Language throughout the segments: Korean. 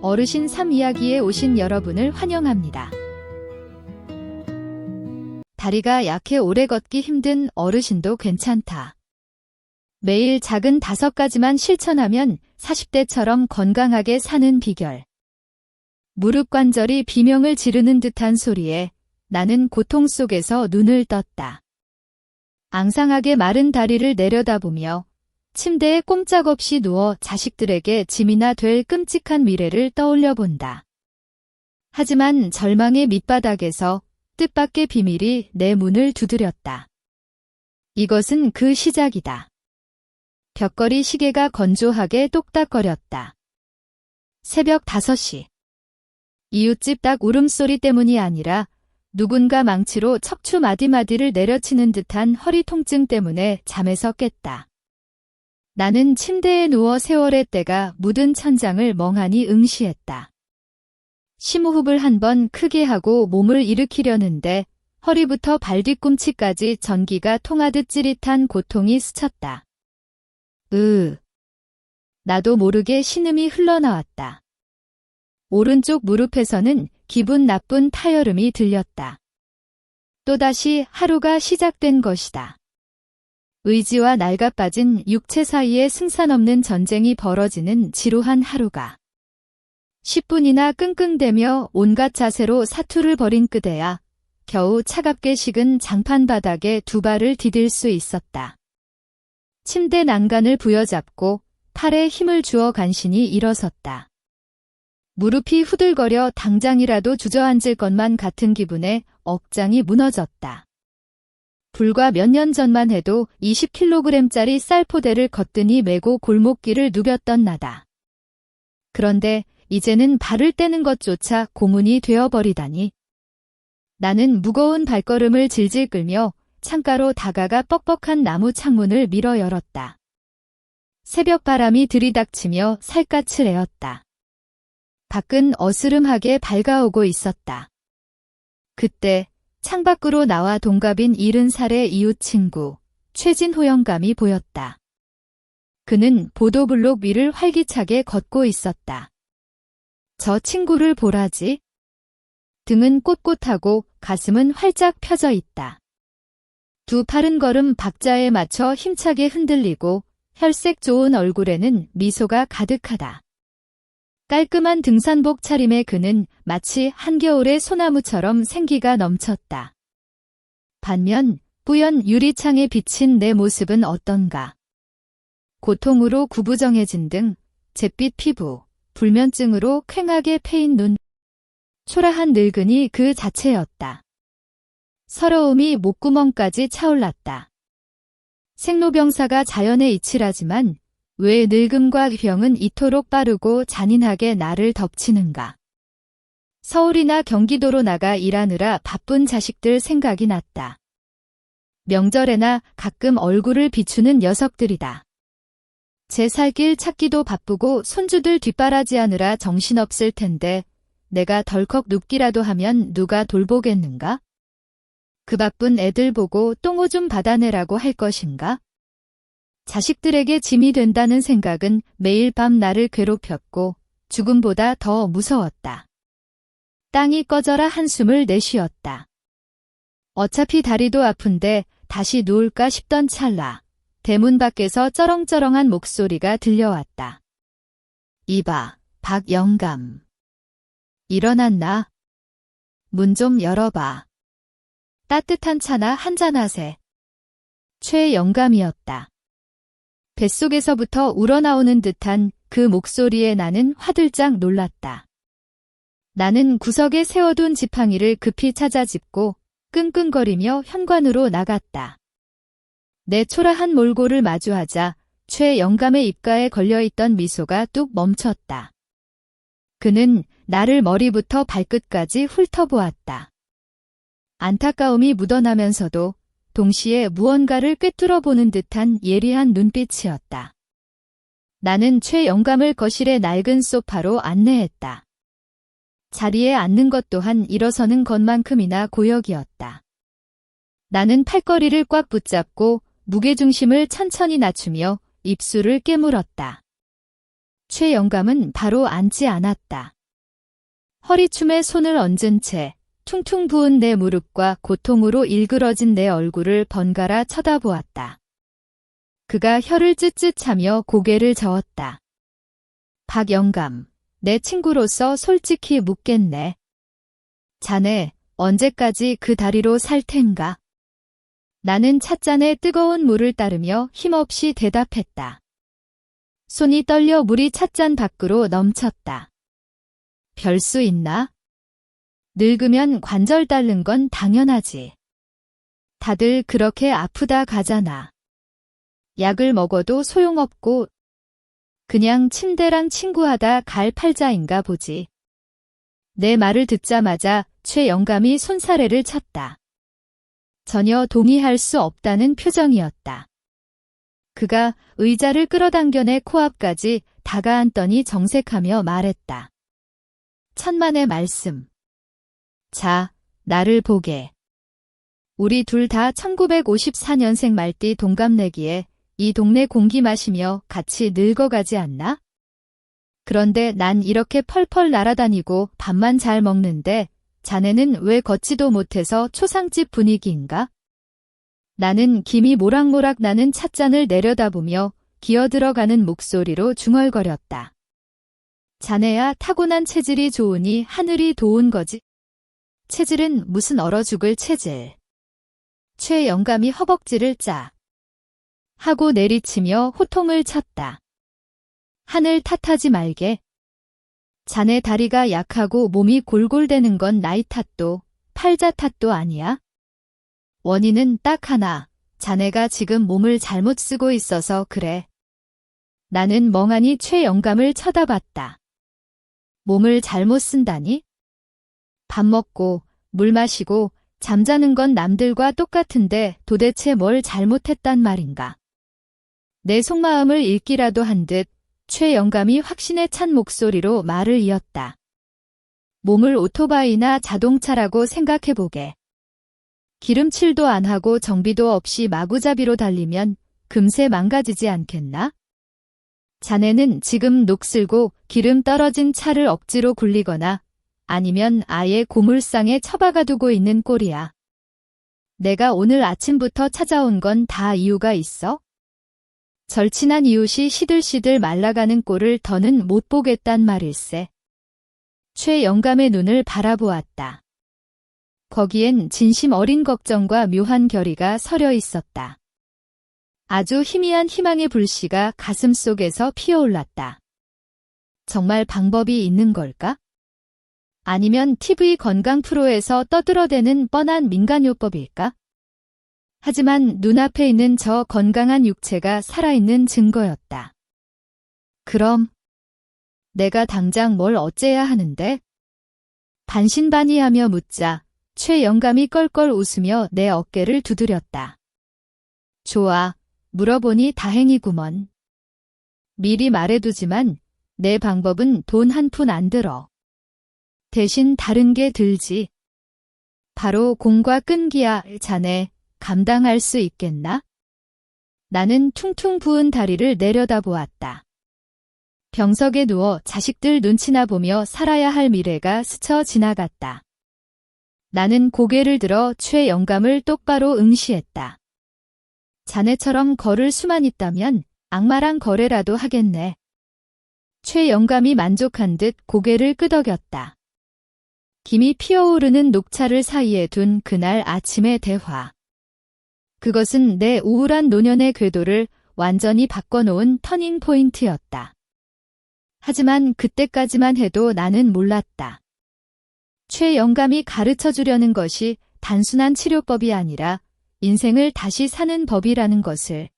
어르신 3 이야기에 오신 여러분을 환영합니다. 다리가 약해 오래 걷기 힘든 어르신도 괜찮다. 매일 작은 5가지만 실천하면 40대처럼 건강하게 사는 비결. 무릎 관절이 비명을 지르는 듯한 소리에 나는 고통 속에서 눈을 떴다. 앙상하게 마른 다리를 내려다보며 침대에 꼼짝없이 누워 자식들에게 짐이나 될 끔찍한 미래를 떠올려 본다. 하지만 절망의 밑바닥에서 뜻밖의 비밀이 내 문을 두드렸다. 이것은 그 시작이다. 벽걸이 시계가 건조하게 똑딱거렸다. 새벽 5시. 이웃집 닭 울음소리 때문이 아니라 누군가 망치로 척추 마디마디를 내려치는 듯한 허리 통증 때문에 잠에서 깼다. 나는 침대에 누워 세월의 때가 묻은 천장을 멍하니 응시했다. 심호흡을 한 번 크게 하고 몸을 일으키려는데 허리부터 발 뒤꿈치까지 전기가 통하듯 찌릿한 고통이 스쳤다. 나도 모르게 신음이 흘러나왔다. 오른쪽 무릎에서는 기분 나쁜 타여름이 들렸다. 또다시 하루가 시작된 것이다. 의지와 낡아빠진 육체 사이에 승산 없는 전쟁이 벌어지는 지루한 하루가. 10분이나 끙끙대며 온갖 자세로 사투를 벌인 그대야 겨우 차갑게 식은 장판 바닥에 2발을 디딜 수 있었다. 침대 난간을 부여잡고 팔에 힘을 주어 간신히 일어섰다. 무릎이 후들거려 당장이라도 주저앉을 것만 같은 기분에 억장이 무너졌다. 불과 몇 년 전만 해도 20kg짜리 쌀포대를 거뜬히 메고 골목길을 누볐던 나다. 그런데 이제는 발을 떼는 것조차 고문이 되어버리다니. 나는 무거운 발걸음을 질질 끌며 창가로 다가가 뻑뻑한 나무 창문을 밀어 열었다. 새벽 바람이 들이닥치며 살갗을 에었다. 밖은 어스름하게 밝아오고 있었다. 그때 창밖으로 나와 동갑인 70살의 이웃 친구 최진호 영감이 보였다. 그는 보도블록 위를 활기차게 걷고 있었다. 저 친구를 보라지. 등은 꼿꼿하고 가슴은 활짝 펴져 있다. 2 팔은 걸음 박자에 맞춰 힘차게 흔들리고 혈색 좋은 얼굴에는 미소가 가득하다. 깔끔한 등산복 차림의 그는 마치 한겨울의 소나무처럼 생기가 넘쳤다. 반면 뿌연 유리창에 비친 내 모습은 어떤가. 고통으로 구부정해진 등, 잿빛 피부, 불면증으로 퀭하게 패인 눈, 초라한 늙은이 그 자체였다. 서러움이 목구멍까지 차올랐다. 생로병사가 자연의 이치라지만 왜 늙음과 병은 이토록 빠르고 잔인하게 나를 덮치는가. 서울이나 경기도로 나가 일하느라 바쁜 자식들 생각이 났다. 명절에나 가끔 얼굴을 비추는 녀석들이다. 제 살길 찾기도 바쁘고 손주들 뒷바라지하느라 정신없을 텐데 내가 덜컥 눕기라도 하면 누가 돌보겠는가? 그 바쁜 애들 보고 똥오 좀 받아내라고 할 것인가? 자식들에게 짐이 된다는 생각은 매일 밤 나를 괴롭혔고 죽음보다 더 무서웠다. 땅이 꺼져라 한숨을 내쉬었다. 어차피 다리도 아픈데 다시 누울까 싶던 찰나 대문 밖에서 쩌렁쩌렁한 목소리가 들려왔다. 이봐, 박 영감. 일어났나? 문 좀 열어봐. 따뜻한 차나 한잔하세. 최 영감이었다. 뱃속에서부터 우러나오는 듯한 그 목소리에 나는 화들짝 놀랐다. 나는 구석에 세워둔 지팡이를 급히 찾아 짚고 끙끙거리며 현관으로 나갔다. 내 초라한 몰골을 마주하자 최 영감의 입가에 걸려있던 미소가 뚝 멈췄다. 그는 나를 머리부터 발끝까지 훑어보았다. 안타까움이 묻어나면서도 동시에 무언가를 꿰뚫어 보는 듯한 예리한 눈빛이었다. 나는 최 영감을 거실의 낡은 소파로 안내했다. 자리에 앉는 것 또한 일어서는 것만큼이나 고역이었다. 나는 팔걸이를 꽉 붙잡고 무게중심을 천천히 낮추며 입술을 깨물었다. 최영감은 바로 앉지 않았다. 허리춤에 손을 얹은 채 퉁퉁 부은 내 무릎과 고통으로 일그러진 내 얼굴을 번갈아 쳐다보았다. 그가 혀를 쯧쯧하며 고개를 저었다. 박영감, 내 친구로서 솔직히 묻겠네. 자네, 언제까지 그 다리로 살 텐가? 나는 찻잔에 뜨거운 물을 따르며 힘없이 대답했다. 손이 떨려 물이 찻잔 밖으로 넘쳤다. 별 수 있나? 늙으면 관절 닳는 건 당연하지. 다들 그렇게 아프다 가잖아. 약을 먹어도 소용없고 그냥 침대랑 친구하다 갈 팔자인가 보지. 내 말을 듣자마자 최영감이 손사래를 쳤다. 전혀 동의할 수 없다는 표정이었다. 그가 의자를 끌어당겨 내 코앞까지 다가앉더니 정색하며 말했다. 천만의 말씀. 자, 나를 보게. 우리 둘 다 1954년생 말띠 동갑내기에 이 동네 공기 마시며 같이 늙어가지 않나? 그런데 난 이렇게 펄펄 날아다니고 밥만 잘 먹는데 자네는 왜 걷지도 못해서 초상집 분위기인가? 나는 김이 모락모락 나는 찻잔을 내려다보며 기어들어가는 목소리로 중얼거렸다. 자네야 타고난 체질이 좋으니 하늘이 도운 거지. 체질은 무슨 얼어 죽을 체질. 최영감이 허벅지를 짜. 하고 내리치며 호통을 쳤다. 하늘 탓하지 말게. 자네 다리가 약하고 몸이 골골대는 건 나이 탓도 팔자 탓도 아니야. 원인은 딱 하나. 자네가 지금 몸을 잘못 쓰고 있어서 그래. 나는 멍하니 최영감을 쳐다봤다. 몸을 잘못 쓴다니? 밥 먹고 물 마시고 잠자는 건 남들과 똑같은데 도대체 뭘 잘못했단 말인가? 내 속마음을 읽기라도 한 듯 최영감이 확신에 찬 목소리로 말을 이었다. 몸을 오토바이나 자동차라고 생각해보게. 기름칠도 안 하고 정비도 없이 마구잡이로 달리면 금세 망가지지 않겠나? 자네는 지금 녹슬고 기름 떨어진 차를 억지로 굴리거나 아니면 아예 고물상에 처박아 두고 있는 꼴이야. 내가 오늘 아침부터 찾아온 건 다 이유가 있어? 절친한 이웃이 시들시들 말라가는 꼴을 더는 못 보겠단 말일세. 최영감의 눈을 바라보았다. 거기엔 진심 어린 걱정과 묘한 결의가 서려 있었다. 아주 희미한 희망의 불씨가 가슴속에서 피어올랐다. 정말 방법이 있는 걸까? 아니면 TV 건강 프로에서 떠들어대는 뻔한 민간요법일까? 하지만 눈앞에 있는 저 건강한 육체가 살아있는 증거였다. 그럼 내가 당장 뭘 어째야 하는데? 반신반의하며 묻자 최영감이 껄껄 웃으며 내 어깨를 두드렸다. 좋아, 물어보니 다행이구먼. 미리 말해두지만 내 방법은 돈 한 푼 안 들어. 대신 다른 게 들지. 바로 공과 끈기야. 자네 감당할 수 있겠나? 나는 퉁퉁 부은 다리를 내려다보았다. 병석에 누워 자식들 눈치나 보며 살아야 할 미래가 스쳐 지나갔다. 나는 고개를 들어 최영감을 똑바로 응시했다. 자네처럼 걸을 수만 있다면 악마랑 거래라도 하겠네. 최영감이 만족한 듯 고개를 끄덕였다. 김이 피어오르는 녹차를 사이에 둔 그날 아침의 대화. 그것은 내 우울한 노년의 궤도를 완전히 바꿔놓은 터닝 포인트였다. 하지만 그때까지만 해도 나는 몰랐다. 최영감이 가르쳐주려는 것이 단순한 치료법이 아니라 인생을 다시 사는 법이라는 것을.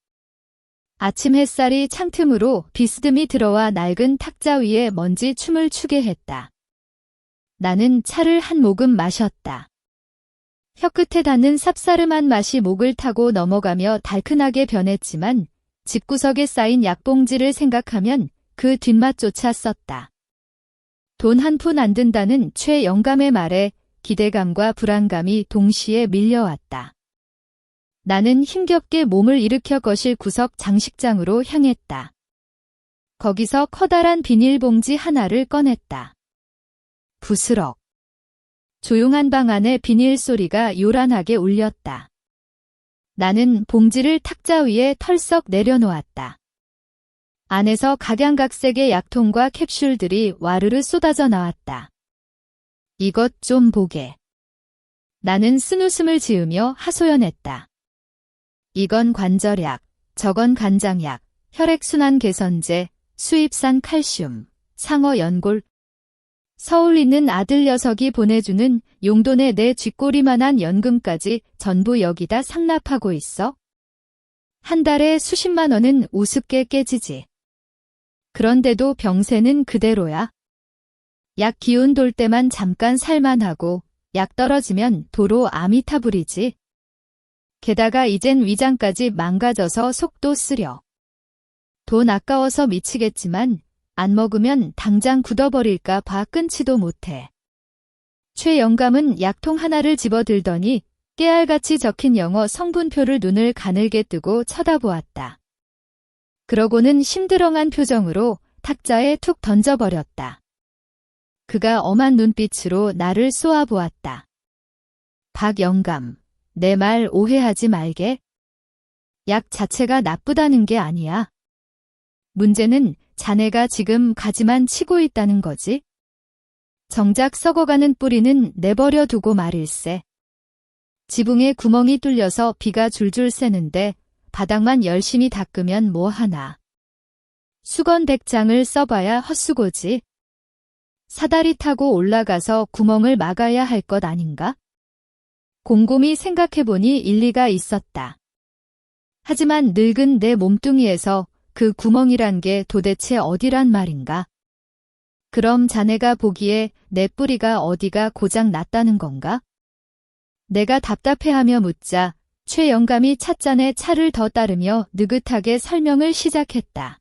아침 햇살이 창틈으로 비스듬히 들어와 낡은 탁자 위에 먼지 춤을 추게 했다. 나는 차를 한 모금 마셨다. 혀끝에 닿는 쌉싸름한 맛이 목을 타고 넘어가며 달큰하게 변했지만 집구석에 쌓인 약봉지를 생각하면 그 뒷맛조차 썼다. 돈 한 푼 안 든다는 최영감의 말에 기대감과 불안감이 동시에 밀려왔다. 나는 힘겹게 몸을 일으켜 거실 구석 장식장으로 향했다. 거기서 커다란 비닐봉지 하나를 꺼냈다. 부스럭. 조용한 방 안에 비닐 소리가 요란하게 울렸다. 나는 봉지를 탁자 위에 털썩 내려놓았다. 안에서 각양각색의 약통과 캡슐들이 와르르 쏟아져 나왔다. 이것 좀 보게. 나는 쓴웃음을 지으며 하소연했다. 이건 관절약, 저건 간장약, 혈액순환 개선제, 수입산 칼슘, 상어 연골. 서울 있는 아들 녀석이 보내주는 용돈에 내 쥐꼬리만한 연금까지 전부 여기다 상납하고 있어? 한 달에 수십만 원은 우습게 깨지지. 그런데도 병세는 그대로야. 약 기운 돌 때만 잠깐 살만하고 약 떨어지면 도로 아미타불이지. 게다가 이젠 위장까지 망가져서 속도 쓰려. 돈 아까워서 미치겠지만 안 먹으면 당장 굳어버릴까 봐 끊지도 못해. 최 영감은 약통 하나를 집어들더니 깨알같이 적힌 영어 성분표를 눈을 가늘게 뜨고 쳐다보았다. 그러고는 심드렁한 표정으로 탁자에 툭 던져버렸다. 그가 엄한 눈빛으로 나를 쏘아보았다. 박 영감, 내 말 오해하지 말게. 약 자체가 나쁘다는 게 아니야. 문제는 자네가 지금 가지만 치고 있다는 거지. 정작 썩어가는 뿌리는 내버려 두고 말일세. 지붕에 구멍이 뚫려서 비가 줄줄 새는데 바닥만 열심히 닦으면 뭐하나. 수건 100장을 써봐야 헛수고지. 사다리 타고 올라가서 구멍을 막아야 할 것 아닌가? 곰곰이 생각해보니 일리가 있었다. 하지만 늙은 내 몸뚱이에서 그 구멍이란 게 도대체 어디란 말인가? 그럼 자네가 보기에 내 뿌리가 어디가 고장 났다는 건가? 내가 답답해하며 묻자 최 영감이 찻잔에 차를 더 따르며 느긋하게 설명을 시작했다.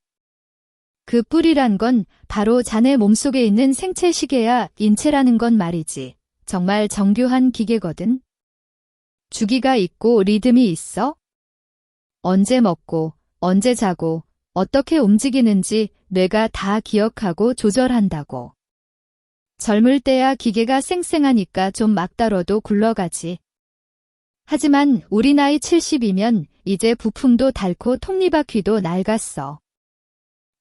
그 뿌리란 건 바로 자네 몸속에 있는 생체시계야 인체라는 건 말이지. 정말 정교한 기계거든. 주기가 있고 리듬이 있어? 언제 먹고, 언제 자고, 어떻게 움직이는지 뇌가 다 기억하고 조절한다고. 젊을 때야 기계가 쌩쌩하니까 좀 막다뤄도 굴러가지. 하지만 우리 나이 70이면 이제 부품도 닳고 톱니바퀴도 낡았어.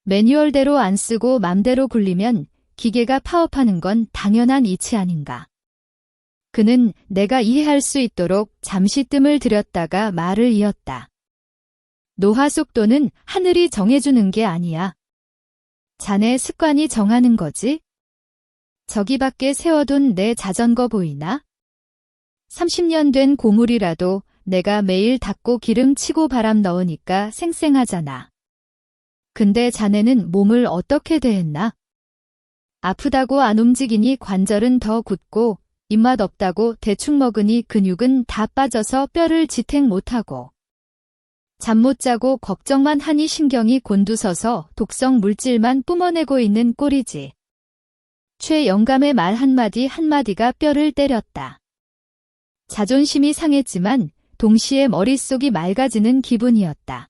매뉴얼대로 안 쓰고 맘대로 굴리면 기계가 파업하는 건 당연한 이치 아닌가. 그는 내가 이해할 수 있도록 잠시 뜸을 들였다가 말을 이었다. 노화 속도는 하늘이 정해주는 게 아니야. 자네 습관이 정하는 거지? 저기 밖에 세워둔 내 자전거 보이나? 30년 된 고물이라도 내가 매일 닦고 기름 치고 바람 넣으니까 쌩쌩하잖아. 근데 자네는 몸을 어떻게 대했나? 아프다고 안 움직이니 관절은 더 굳고 입맛 없다고 대충 먹으니 근육은 다 빠져서 뼈를 지탱 못하고 잠 못 자고 걱정만 하니 신경이 곤두서서 독성 물질만 뿜어내고 있는 꼴이지. 최 영감의 말 한마디 한마디가 뼈를 때렸다. 자존심이 상했지만 동시에 머릿속이 맑아지는 기분이었다.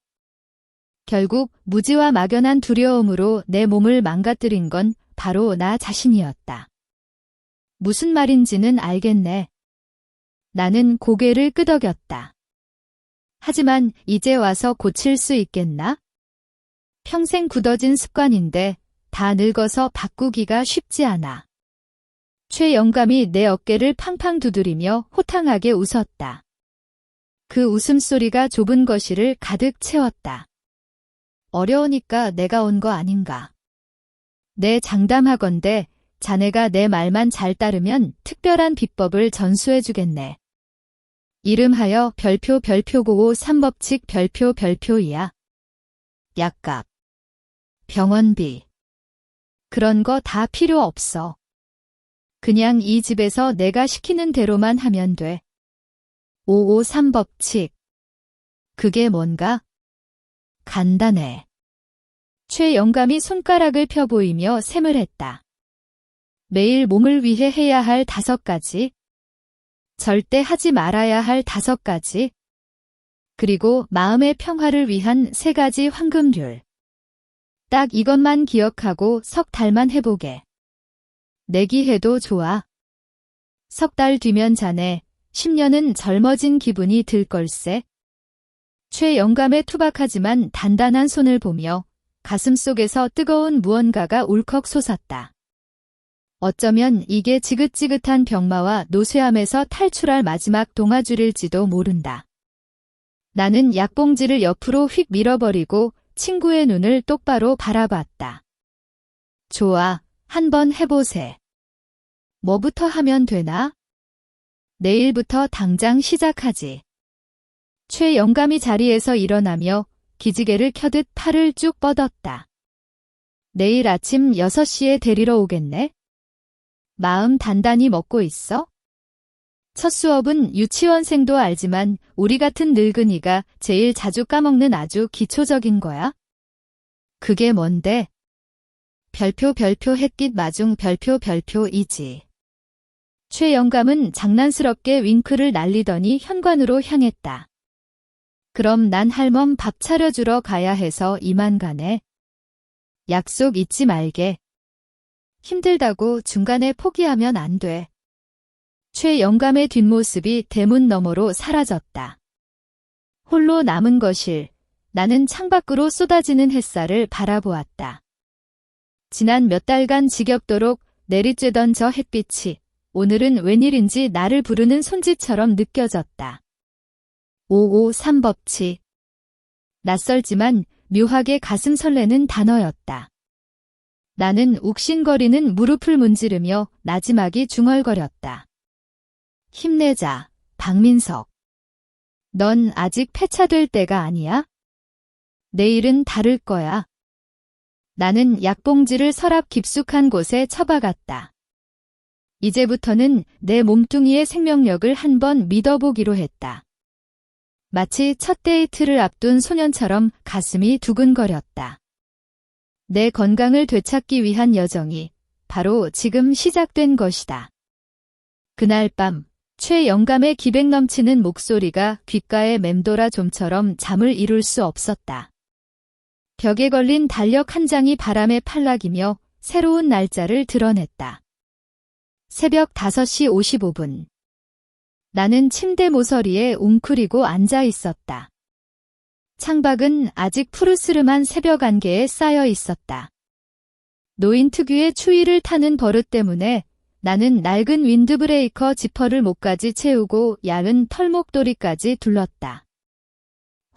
결국 무지와 막연한 두려움으로 내 몸을 망가뜨린 건 바로 나 자신이었다. 무슨 말인지는 알겠네. 나는 고개를 끄덕였다. 하지만 이제 와서 고칠 수 있겠나? 평생 굳어진 습관인데 다 늙어서 바꾸기가 쉽지 않아. 최 영감이 내 어깨를 팡팡 두드리며 호탕하게 웃었다. 그 웃음소리가 좁은 거실을 가득 채웠다. 어려우니까 내가 온 거 아닌가. 내 장담하건대 자네가 내 말만 잘 따르면 특별한 비법을 전수해주겠네. 이름하여 별표 별표고오 3법칙 별표 별표이야. 약값, 병원비, 그런 거 다 필요 없어. 그냥 이 집에서 내가 시키는 대로만 하면 돼. 553법칙. 그게 뭔가? 간단해. 최 영감이 손가락을 펴 보이며 셈을 했다. 매일 몸을 위해 해야 할 5가지. 절대 하지 말아야 할 5가지. 그리고 마음의 평화를 위한 3가지 황금률. 딱 이것만 기억하고 석 달만 해보게. 내기해도 좋아. 석 달 뒤면 자네 10년은 젊어진 기분이 들 걸세. 최 영감의 투박하지만 단단한 손을 보며 가슴속에서 뜨거운 무언가가 울컥 솟았다. 어쩌면 이게 지긋지긋한 병마와 노쇠함에서 탈출할 마지막 동아줄일지도 모른다. 나는 약봉지를 옆으로 휙 밀어버리고 친구의 눈을 똑바로 바라봤다. 좋아, 한번 해보세. 뭐부터 하면 되나? 내일부터 당장 시작하지. 최 영감이 자리에서 일어나며 기지개를 켜듯 팔을 쭉 뻗었다. 내일 아침 6시에 데리러 오겠네? 마음 단단히 먹고 있어? 첫 수업은 유치원생도 알지만 우리 같은 늙은이가 제일 자주 까먹는 아주 기초적인 거야. 그게 뭔데? 별표 햇빛 마중 별표이지. 최 영감은 장난스럽게 윙크를 날리더니 현관으로 향했다. 그럼 난 할멈 밥 차려주러 가야 해서 이만 가네. 약속 잊지 말게. 힘들다고 중간에 포기하면 안 돼. 최 영감의 뒷모습이 대문 너머로 사라졌다. 홀로 남은 거실, 나는 창밖으로 쏟아지는 햇살을 바라보았다. 지난 몇 달간 지겹도록 내리쬐던 저 햇빛이 오늘은 웬일인지 나를 부르는 손짓처럼 느껴졌다. 553법칙. 낯설지만 묘하게 가슴 설레는 단어였다. 나는 욱신거리는 무릎을 문지르며 나지막이 중얼거렸다. 힘내자, 박민석. 넌 아직 폐차될 때가 아니야? 내일은 다를 거야. 나는 약봉지를 서랍 깊숙한 곳에 처박았다. 이제부터는 내 몸뚱이의 생명력을 한번 믿어보기로 했다. 마치 첫 데이트를 앞둔 소년처럼 가슴이 두근거렸다. 내 건강을 되찾기 위한 여정이 바로 지금 시작된 것이다. 그날 밤, 최 영감의 기백 넘치는 목소리가 귓가에 맴돌아 좀처럼 잠을 이룰 수 없었다. 벽에 걸린 달력 한 장이 바람에 팔락이며 새로운 날짜를 드러냈다. 새벽 5시 55분. 나는 침대 모서리에 웅크리고 앉아 있었다. 창밖은 아직 푸르스름한 새벽 안개에 쌓여 있었다. 노인 특유의 추위를 타는 버릇 때문에 나는 낡은 윈드브레이커 지퍼를 목까지 채우고 얇은 털목도리까지 둘렀다.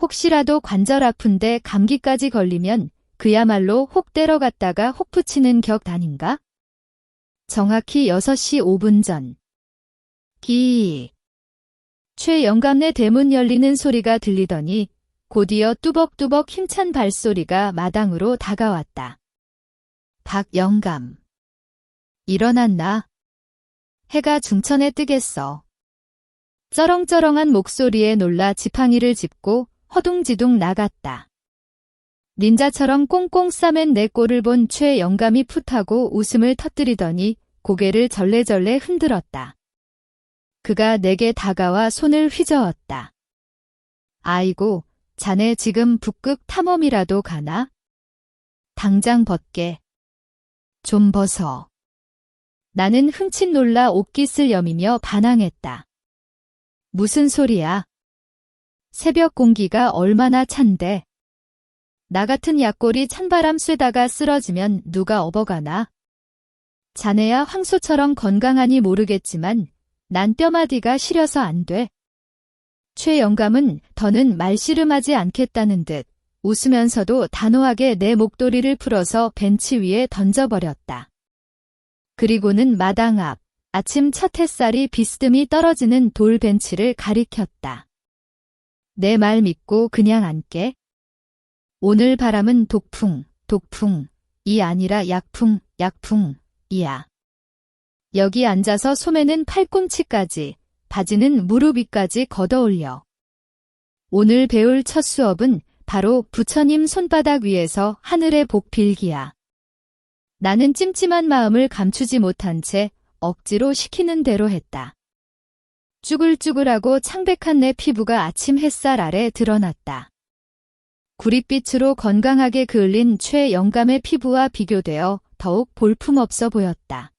혹시라도 관절 아픈데 감기까지 걸리면 그야말로 혹 때려갔다가 혹 붙이는 격 아닌가? 정확히 6시 5분 전. 기익. 최 영감네 대문 열리는 소리가 들리더니 곧이어 뚜벅뚜벅 힘찬 발소리가 마당으로 다가왔다. 박 영감. 일어났나? 해가 중천에 뜨겠어. 쩌렁쩌렁한 목소리에 놀라 지팡이를 짚고 허둥지둥 나갔다. 닌자처럼 꽁꽁 싸맨 내 꼴을 본 최 영감이 풋하고 웃음을 터뜨리더니 고개를 절레절레 흔들었다. 그가 내게 다가와 손을 휘저었다. 아이고, 자네 지금 북극 탐험이라도 가나? 당장 벗게. 좀 벗어. 나는 흠칫 놀라 옷깃을 여미며 반항했다. 무슨 소리야? 새벽 공기가 얼마나 찬데. 나 같은 약골이 찬바람 쐬다가 쓰러지면 누가 업어가나? 자네야 황소처럼 건강하니 모르겠지만 난 뼈마디가 시려서 안 돼. 최 영감은 더는 말씨름하지 않겠다는 듯 웃으면서도 단호하게 내 목도리를 풀어서 벤치 위에 던져버렸다. 그리고는 마당 앞 아침 첫 햇살이 비스듬히 떨어지는 돌 벤치를 가리켰다. 내 말 믿고 그냥 앉게. 오늘 바람은 독풍이 아니라 약풍이야. 여기 앉아서 소매는 팔꿈치까지, 바지는 무릎 위까지 걷어올려. 오늘 배울 첫 수업은 바로 부처님 손바닥 위에서 하늘의 복 빌기야. 나는 찜찜한 마음을 감추지 못한 채 억지로 시키는 대로 했다. 쭈글쭈글하고 창백한 내 피부가 아침 햇살 아래 드러났다. 구릿빛으로 건강하게 그을린 최영감의 피부와 비교되어 더욱 볼품없어 보였다.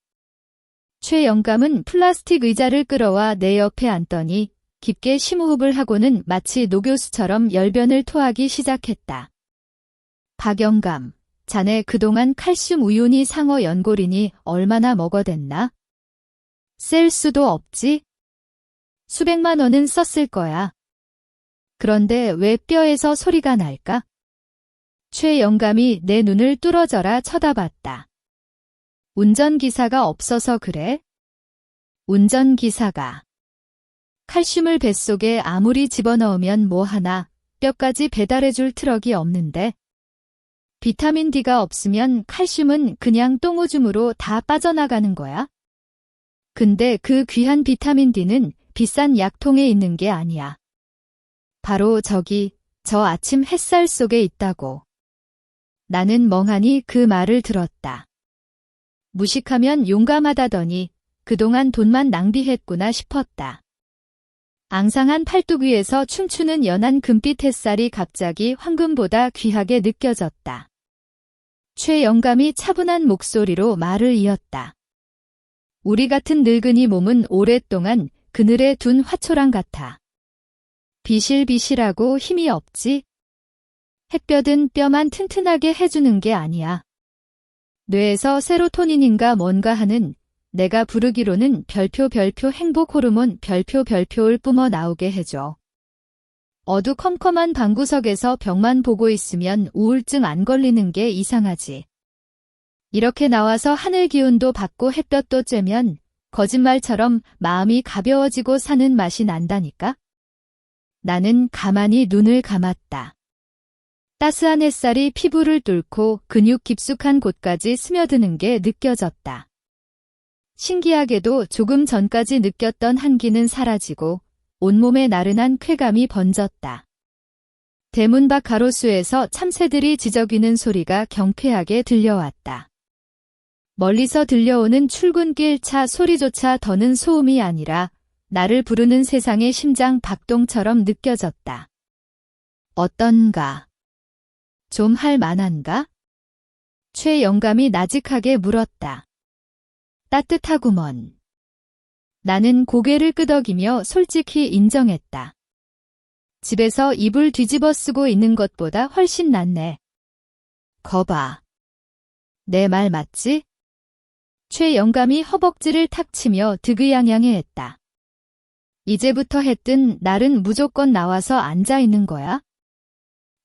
최영감은 플라스틱 의자를 끌어와 내 옆에 앉더니 깊게 심호흡을 하고는 마치 노교수처럼 열변을 토하기 시작했다. 박영감, 자네 그동안 칼슘 우유니 상어 연골이니 얼마나 먹어댔나? 셀 수도 없지? 수백만 원은 썼을 거야. 그런데 왜 뼈에서 소리가 날까? 최영감이 내 눈을 뚫어져라 쳐다봤다. 운전기사가 없어서 그래? 운전기사가. 칼슘을 뱃속에 아무리 집어넣으면 뭐하나 뼈까지 배달해줄 트럭이 없는데. 비타민 D가 없으면 칼슘은 그냥 똥오줌으로 다 빠져나가는 거야? 근데 그 귀한 비타민 D는 비싼 약통에 있는 게 아니야. 바로 저기, 저 아침 햇살 속에 있다고. 나는 멍하니 그 말을 들었다. 무식하면 용감하다더니 그동안 돈만 낭비했구나 싶었다. 앙상한 팔뚝 위에서 춤추는 연한 금빛 햇살이 갑자기 황금보다 귀하게 느껴졌다. 최영감이 차분한 목소리로 말을 이었다. 우리 같은 늙은이 몸은 오랫동안 그늘에 둔 화초랑 같아. 비실비실하고 힘이 없지? 햇볕은 뼈만 튼튼하게 해주는 게 아니야. 뇌에서 세로토닌인가 뭔가 하는 내가 부르기로는 별표 행복 호르몬 별표를 뿜어 나오게 해줘. 어두컴컴한 방구석에서 벽만 보고 있으면 우울증 안 걸리는 게 이상하지. 이렇게 나와서 하늘 기운도 받고 햇볕도 쬐면 거짓말처럼 마음이 가벼워지고 사는 맛이 난다니까? 나는 가만히 눈을 감았다. 따스한 햇살이 피부를 뚫고 근육 깊숙한 곳까지 스며드는 게 느껴졌다. 신기하게도 조금 전까지 느꼈던 한기는 사라지고 온몸에 나른한 쾌감이 번졌다. 대문 밖 가로수에서 참새들이 지저귀는 소리가 경쾌하게 들려왔다. 멀리서 들려오는 출근길 차 소리조차 더는 소음이 아니라 나를 부르는 세상의 심장 박동처럼 느껴졌다. 어떤가? 좀 할 만한가? 최영감이 나직하게 물었다. 따뜻하구먼. 나는 고개를 끄덕이며 솔직히 인정했다. 집에서 이불 뒤집어 쓰고 있는 것보다 훨씬 낫네. 거봐. 내 말 맞지? 최영감이 허벅지를 탁 치며 득의양양해했다. 이제부터 해뜬 날은 무조건 나와서 앉아 있는 거야?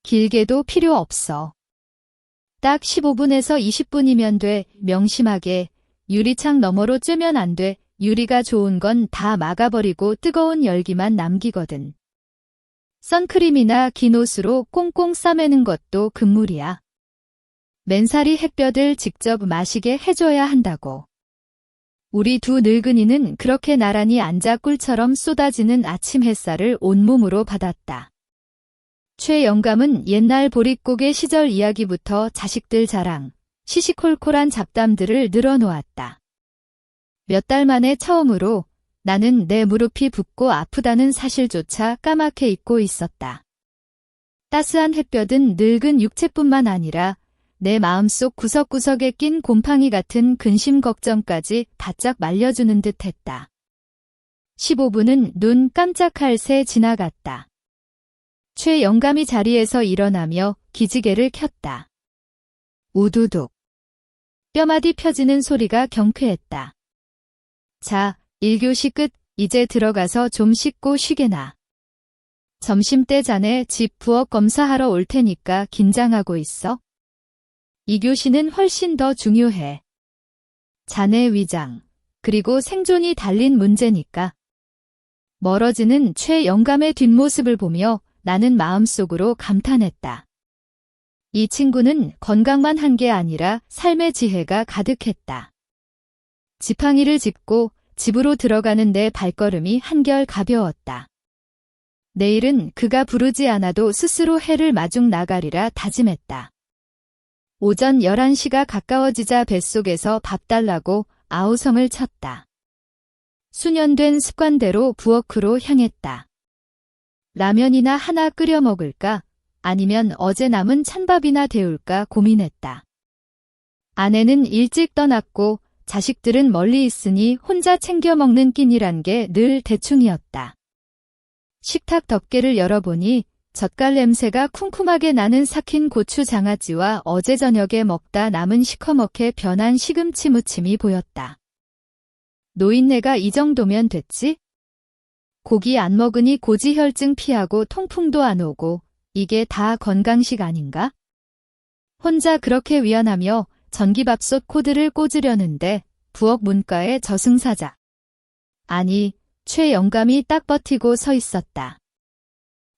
길게도 필요 없어. 딱 15분에서 20분이면 돼. 명심하게. 유리창 너머로 쬐면 안 돼. 유리가 좋은 건 다 막아버리고 뜨거운 열기만 남기거든. 선크림이나 긴 옷으로 꽁꽁 싸매는 것도 금물이야. 맨살이 햇볕을 직접 마시게 해줘야 한다고. 우리 두 늙은이는 그렇게 나란히 앉아 꿀처럼 쏟아지는 아침 햇살을 온몸으로 받았다. 최영감은 옛날 보릿고개 시절 이야기부터 자식들 자랑, 시시콜콜한 잡담들을 늘어놓았다. 몇 달 만에 처음으로 나는 내 무릎이 붓고 아프다는 사실조차 까맣게 잊고 있었다. 따스한 햇볕은 늙은 육체뿐만 아니라 내 마음속 구석구석에 낀 곰팡이 같은 근심 걱정까지 바짝 말려주는 듯했다. 15분은 눈 깜짝할 새 지나갔다. 최영감이 자리에서 일어나며 기지개를 켰다. 우두둑. 뼈마디 펴지는 소리가 경쾌했다. 자, 1교시 끝. 이제 들어가서 좀 씻고 쉬게나. 점심때 자네 집 부엌 검사하러 올 테니까 긴장하고 있어. 2교시는 훨씬 더 중요해. 자네 위장, 그리고 생존이 달린 문제니까. 멀어지는 최영감의 뒷모습을 보며 나는 마음속으로 감탄했다. 이 친구는 건강만 한 게 아니라 삶의 지혜가 가득했다. 지팡이를 짚고 집으로 들어가는 내 발걸음이 한결 가벼웠다. 내일은 그가 부르지 않아도 스스로 해를 마중 나가리라 다짐했다. 오전 11시가 가까워지자 뱃속에서 밥 달라고 아우성을 쳤다. 수년된 습관대로 부엌으로 향했다. 라면이나 하나 끓여 먹을까? 아니면 어제 남은 찬밥이나 데울까 고민했다. 아내는 일찍 떠났고 자식들은 멀리 있으니 혼자 챙겨 먹는 끼니란 게 늘 대충이었다. 식탁 덮개를 열어보니 젓갈 냄새가 쿰쿰하게 나는 삭힌 고추 장아찌와 어제 저녁에 먹다 남은 시커멓게 변한 시금치 무침이 보였다. 노인네가 이 정도면 됐지? 고기 안 먹으니 고지혈증 피하고 통풍도 안 오고 이게 다 건강식 아닌가? 혼자 그렇게 위안하며 전기밥솥 코드를 꽂으려는데 부엌 문가에 저승사자. 아니, 최 영감이 딱 버티고 서 있었다.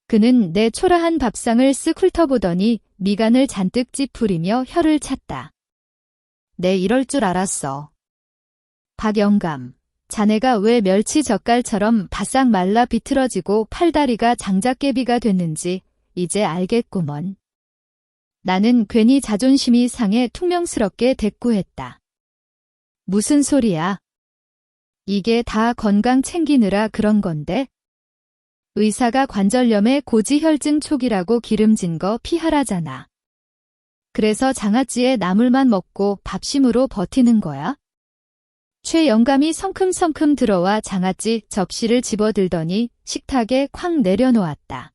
그는 내 초라한 밥상을 쓱 훑어보더니 미간을 잔뜩 찌푸리며 혀를 찼다. 내 이럴 줄 알았어. 박 영감, 자네가 왜 멸치 젓갈처럼 바싹 말라 비틀어지고 팔다리가 장작개비가 됐는지 이제 알겠구먼. 나는 괜히 자존심이 상해 퉁명스럽게 대꾸했다. 무슨 소리야? 이게 다 건강 챙기느라 그런 건데? 의사가 관절염에 고지혈증 초기라고 기름진 거 피하라잖아. 그래서 장아찌에 나물만 먹고 밥심으로 버티는 거야? 최 영감이 성큼성큼 들어와 장아찌 접시를 집어들더니 식탁에 쾅 내려놓았다.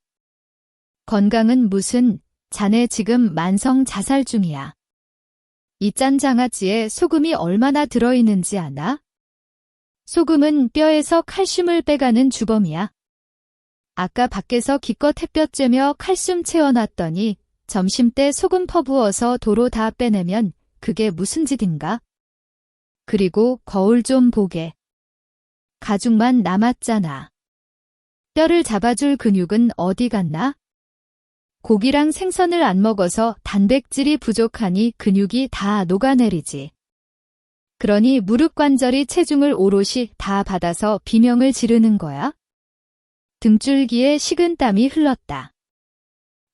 건강은 무슨, 자네 지금 만성 자살 중이야. 이 짠 장아찌에 소금이 얼마나 들어있는지 아나? 소금은 뼈에서 칼슘을 빼가는 주범이야. 아까 밖에서 기껏 햇볕 쬐며 칼슘 채워놨더니 점심때 소금 퍼부어서 도로 다 빼내면 그게 무슨 짓인가? 그리고 거울 좀 보게. 가죽만 남았잖아. 뼈를 잡아줄 근육은 어디 갔나? 고기랑 생선을 안 먹어서 단백질이 부족하니 근육이 다 녹아내리지. 그러니 무릎 관절이 체중을 오롯이 다 받아서 비명을 지르는 거야? 등줄기에 식은 땀이 흘렀다.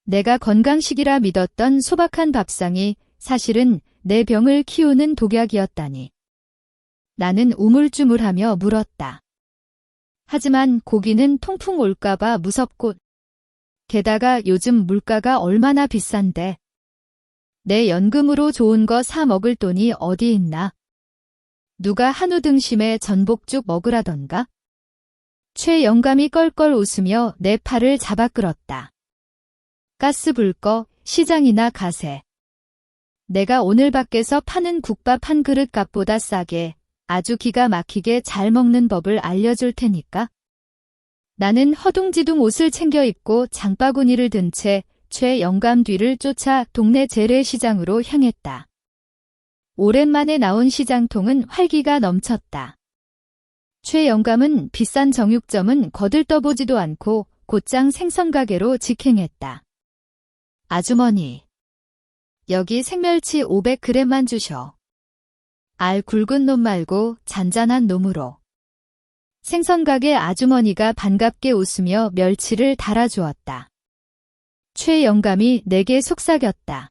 내가 건강식이라 믿었던 소박한 밥상이 사실은 내 병을 키우는 독약이었다니. 나는 우물쭈물하며 물었다. 하지만 고기는 통풍 올까봐 무섭고 게다가 요즘 물가가 얼마나 비싼데. 내 연금으로 좋은 거 사 먹을 돈이 어디 있나. 누가 한우 등심에 전복죽 먹으라던가? 최 영감이 껄껄 웃으며 내 팔을 잡아 끌었다. 가스 불 꺼, 시장이나 가세. 내가 오늘 밖에서 파는 국밥 한 그릇 값보다 싸게 아주 기가 막히게 잘 먹는 법을 알려줄 테니까. 나는 허둥지둥 옷을 챙겨 입고 장바구니를 든 채 최 영감 뒤를 쫓아 동네 재래시장으로 향했다. 오랜만에 나온 시장통은 활기가 넘쳤다. 최 영감은 비싼 정육점은 거들떠보지도 않고 곧장 생선가게로 직행했다. 아주머니, 여기 생멸치 500g만 주셔. 알 굵은 놈 말고 잔잔한 놈으로. 생선가게 아주머니가 반갑게 웃으며 멸치를 달아주었다. 최 영감이 내게 속삭였다.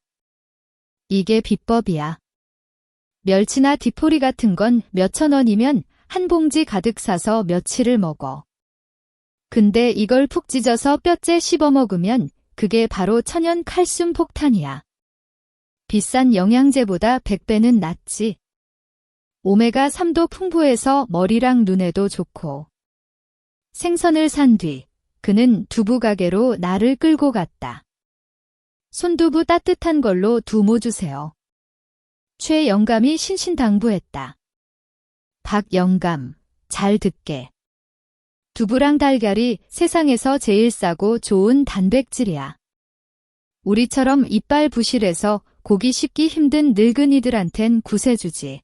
이게 비법이야. 멸치나 디포리 같은 건 몇천 원이면 한 봉지 가득 사서 며칠을 먹어. 근데 이걸 푹 찢어서 뼈째 씹어 먹으면 그게 바로 천연 칼슘 폭탄이야. 비싼 영양제보다 100배는 낫지. 오메가3도 풍부해서 머리랑 눈에도 좋고. 생선을 산 뒤 그는 두부 가게로 나를 끌고 갔다. 손두부 따뜻한 걸로 2모 주세요. 최 영감이 신신당부했다. 박 영감, 잘 듣게. 두부랑 달걀이 세상에서 제일 싸고 좋은 단백질이야. 우리처럼 이빨 부실해서 고기 씹기 힘든 늙은이들한텐 구세주지.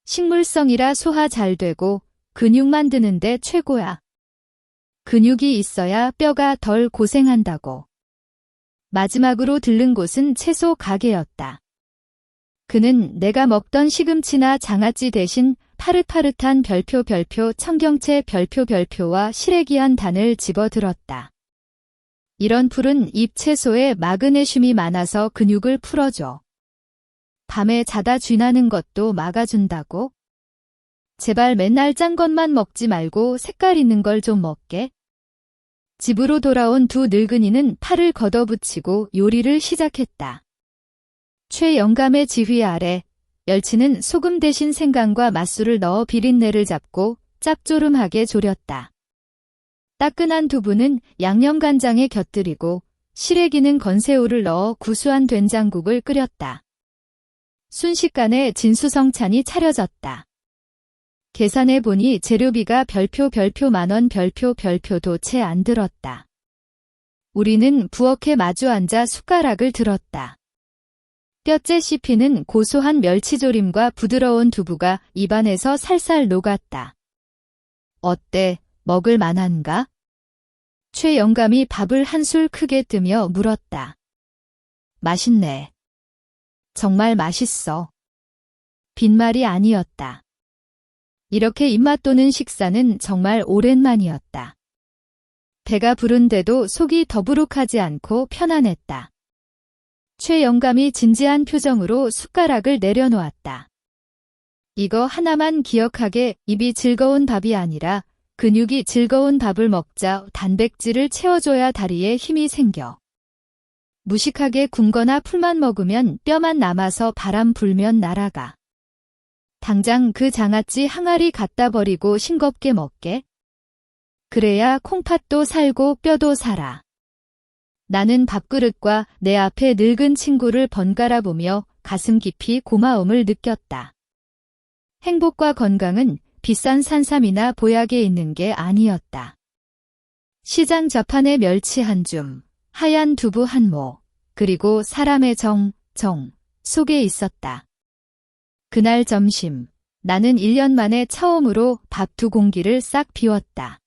식물성이라 소화 잘 되고 근육 만드는데 최고야. 근육이 있어야 뼈가 덜 고생한다고. 마지막으로 들른 곳은 채소 가게였다. 그는 내가 먹던 시금치나 장아찌 대신 파릇파릇한 별표 청경채 별표와 시래기한 단을 집어들었다. 이런 푸른 잎 채소에 마그네슘이 많아서 근육을 풀어줘. 밤에 자다 쥐나는 것도 막아준다고? 제발 맨날 짠 것만 먹지 말고 색깔 있는 걸 좀 먹게. 집으로 돌아온 두 늙은이는 팔을 걷어붙이고 요리를 시작했다. 최 영감의 지휘 아래 멸치는 소금 대신 생강과 맛술을 넣어 비린내를 잡고 짭조름하게 졸였다. 따끈한 두부는 양념간장에 곁들이고 시래기는 건새우를 넣어 구수한 된장국을 끓였다. 순식간에 진수성찬이 차려졌다. 계산해 보니 재료비가 별표 만원 별표도 채 안 들었다. 우리는 부엌에 마주 앉아 숟가락을 들었다. 뼈째 씹히는 고소한 멸치조림과 부드러운 두부가 입안에서 살살 녹았다. 어때? 먹을 만한가? 최 영감이 밥을 한술 크게 뜨며 물었다. 맛있네. 정말 맛있어. 빈말이 아니었다. 이렇게 입맛 도는 식사는 정말 오랜만이었다. 배가 부른데도 속이 더부룩하지 않고 편안했다. 최 영감이 진지한 표정으로 숟가락을 내려놓았다. 이거 하나만 기억하게. 입이 즐거운 밥이 아니라 근육이 즐거운 밥을 먹자. 단백질을 채워줘야 다리에 힘이 생겨. 무식하게 굶거나 풀만 먹으면 뼈만 남아서 바람 불면 날아가. 당장 그 장아찌 항아리 갖다 버리고 싱겁게 먹게. 그래야 콩팥도 살고 뼈도 살아. 나는 밥그릇과 내 앞에 늙은 친구를 번갈아 보며 가슴 깊이 고마움을 느꼈다. 행복과 건강은 비싼 산삼이나 보약에 있는 게 아니었다. 시장 좌판에 멸치 한 줌, 하얀 두부 한 모, 그리고 사람의 정 속에 있었다. 그날 점심, 나는 1년 만에 처음으로 밥 두 공기를 싹 비웠다.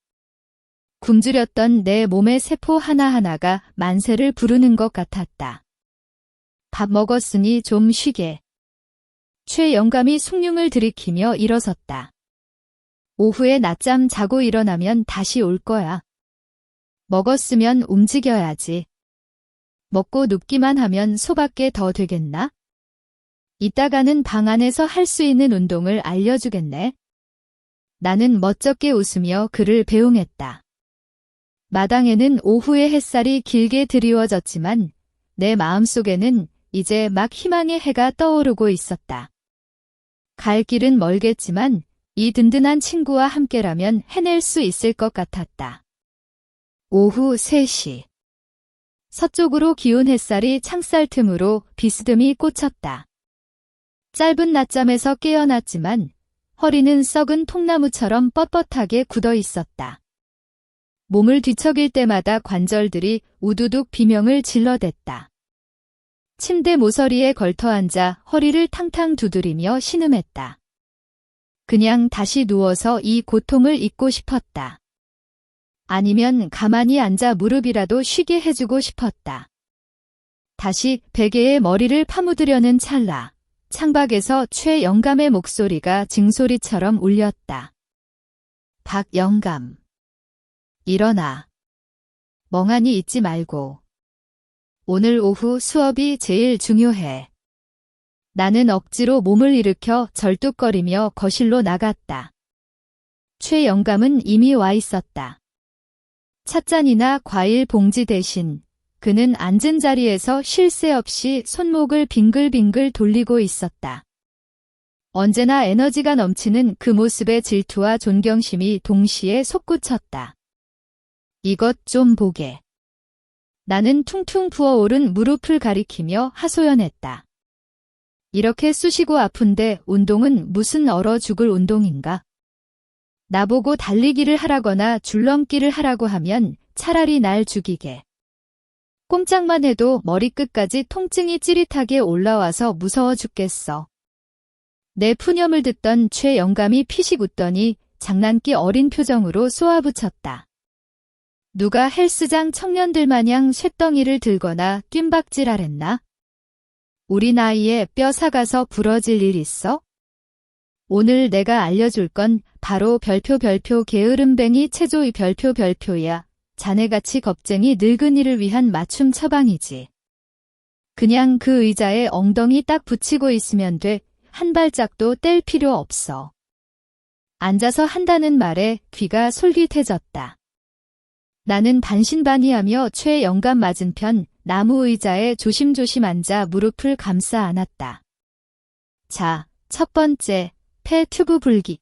굶주렸던 내 몸의 세포 하나하나가 만세를 부르는 것 같았다. 밥 먹었으니 좀 쉬게. 최 영감이 숭늉을 들이키며 일어섰다. 오후에 낮잠 자고 일어나면 다시 올 거야. 먹었으면 움직여야지. 먹고 눕기만 하면 소밖에 더 되겠나? 이따가는 방 안에서 할 수 있는 운동을 알려주겠네. 나는 멋쩍게 웃으며 그를 배웅했다. 마당에는 오후의 햇살이 길게 드리워졌지만 내 마음속에는 이제 막 희망의 해가 떠오르고 있었다. 갈 길은 멀겠지만 이 든든한 친구와 함께라면 해낼 수 있을 것 같았다. 오후 3시. 서쪽으로 기운 햇살이 창살 틈으로 비스듬히 꽂혔다. 짧은 낮잠에서 깨어났지만 허리는 썩은 통나무처럼 뻣뻣하게 굳어 있었다. 몸을 뒤척일 때마다 관절들이 우두둑 비명을 질러댔다. 침대 모서리에 걸터앉아 허리를 탕탕 두드리며 신음했다. 그냥 다시 누워서 이 고통을 잊고 싶었다. 아니면 가만히 앉아 무릎이라도 쉬게 해주고 싶었다. 다시 베개에 머리를 파묻으려는 찰나 창밖에서 최 영감의 목소리가 징소리처럼 울렸다. 박 영감. 일어나. 멍하니 있지 말고. 오늘 오후 수업이 제일 중요해. 나는 억지로 몸을 일으켜 절뚝거리며 거실로 나갔다. 최 영감은 이미 와 있었다. 찻잔이나 과일 봉지 대신 그는 앉은 자리에서 쉴 새 없이 손목을 빙글빙글 돌리고 있었다. 언제나 에너지가 넘치는 그 모습에 질투와 존경심이 동시에 솟구쳤다. 이것 좀 보게. 나는 퉁퉁 부어오른 무릎을 가리키며 하소연했다. 이렇게 쑤시고 아픈데 운동은 무슨 얼어 죽을 운동인가? 나보고 달리기를 하라거나 줄넘기를 하라고 하면 차라리 날 죽이게. 꼼짝만 해도 머리끝까지 통증이 찌릿하게 올라와서 무서워 죽겠어. 내 푸념을 듣던 최 영감이 피식 웃더니 장난기 어린 표정으로 쏘아붙였다. 누가 헬스장 청년들 마냥 쇳덩이를 들거나 뜀박질하랬나? 우리 나이에 뼈 사가서 부러질 일 있어? 오늘 내가 알려줄 건 바로 별표 게으름뱅이 체조의 별표야. 자네같이 겁쟁이 늙은이를 위한 맞춤 처방이지. 그냥 그 의자에 엉덩이 딱 붙이고 있으면 돼. 한 발짝도 뗄 필요 없어. 앉아서 한다는 말에 귀가 솔깃해졌다. 나는 반신반의하며 최 영감 맞은편 나무 의자에 조심조심 앉아 무릎을 감싸 안았다. 자, 첫 번째, 폐 튜브 불기.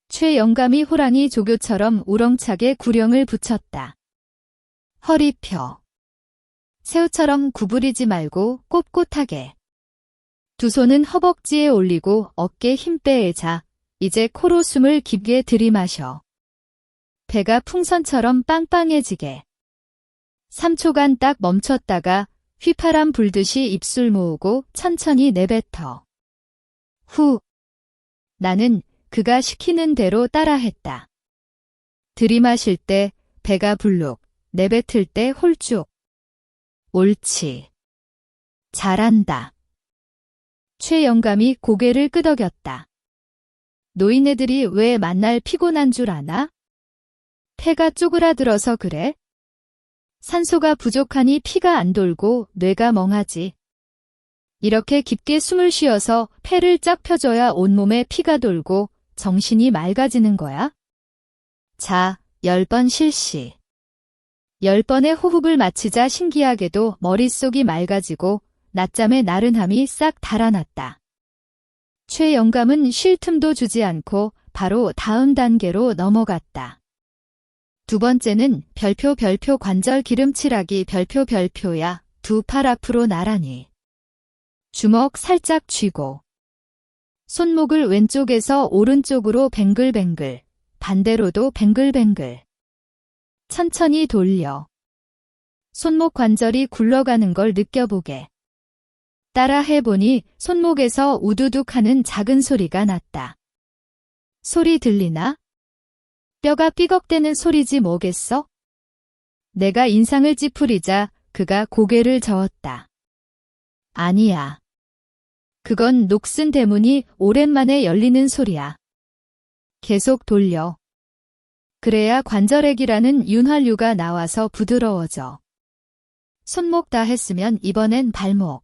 최 영감이 호랑이 조교처럼 우렁차게 구령을 붙였다. 허리 펴. 새우처럼 구부리지 말고 꼿꼿하게. 두 손은 허벅지에 올리고 어깨 힘 빼자. 이제 코로 숨을 깊게 들이마셔. 배가 풍선처럼 빵빵해지게. 3초간 딱 멈췄다가 휘파람 불듯이 입술 모으고 천천히 내뱉어. 후. 나는 그가 시키는 대로 따라했다. 들이마실 때 배가 불룩, 내뱉을 때 홀쭉. 옳지. 잘한다. 최 영감이 고개를 끄덕였다. 노인네들이 왜 만날 피곤한 줄 아나? 폐가 쪼그라들어서 그래? 산소가 부족하니 피가 안 돌고 뇌가 멍하지. 이렇게 깊게 숨을 쉬어서 폐를 쫙 펴줘야 온몸에 피가 돌고 정신이 맑아지는 거야. 자, 10번 실시. 10번의 호흡을 마치자 신기하게도 머릿속이 맑아지고 낮잠의 나른함이 싹 달아났다. 최 영감은 쉴 틈도 주지 않고 바로 다음 단계로 넘어갔다. 두 번째는 별표 관절 기름칠하기 별표야. 두 팔 앞으로 나란히. 주먹 살짝 쥐고. 손목을 왼쪽에서 오른쪽으로 뱅글뱅글. 반대로도 뱅글뱅글. 천천히 돌려. 손목 관절이 굴러가는 걸 느껴보게. 따라 해보니 손목에서 우두둑 하는 작은 소리가 났다. 소리 들리나? 뼈가 삐걱대는 소리지 뭐겠어? 내가 인상을 찌푸리자 그가 고개를 저었다. 아니야. 그건 녹슨 대문이 오랜만에 열리는 소리야. 계속 돌려. 그래야 관절액이라는 윤활유가 나와서 부드러워져. 손목 다 했으면 이번엔 발목.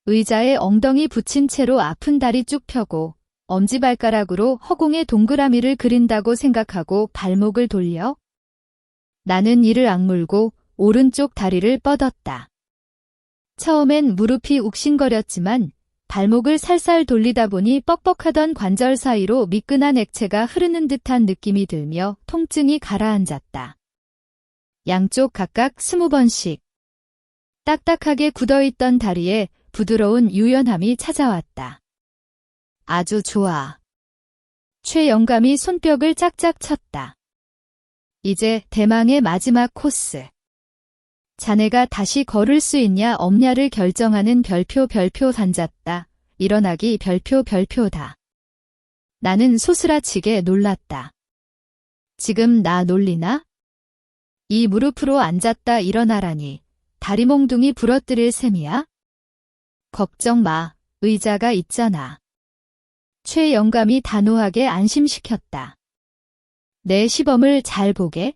의자에 엉덩이 붙인 채로 아픈 다리 쭉 펴고 엄지발가락으로 허공에 동그라미를 그린다고 생각하고 발목을 돌려. 나는 이를 악물고 오른쪽 다리를 뻗었다. 처음엔 무릎이 욱신거렸지만 발목을 살살 돌리다 보니 뻑뻑하던 관절 사이로 미끈한 액체가 흐르는 듯한 느낌이 들며 통증이 가라앉았다. 양쪽 각각 20번씩. 딱딱하게 굳어있던 다리에 부드러운 유연함이 찾아왔다. 아주 좋아. 최 영감이 손뼉을 짝짝 쳤다. 이제 대망의 마지막 코스. 자네가 다시 걸을 수 있냐 없냐를 결정하는 별표 앉았다. 일어나기 별표다. 나는 소스라치게 놀랐다. 지금 나 놀리나? 이 무릎으로 앉았다 일어나라니 다리 몽둥이 부러뜨릴 셈이야? 걱정 마, 의자가 있잖아. 최 영감이 단호하게 안심시켰다. 내 시범을 잘 보게.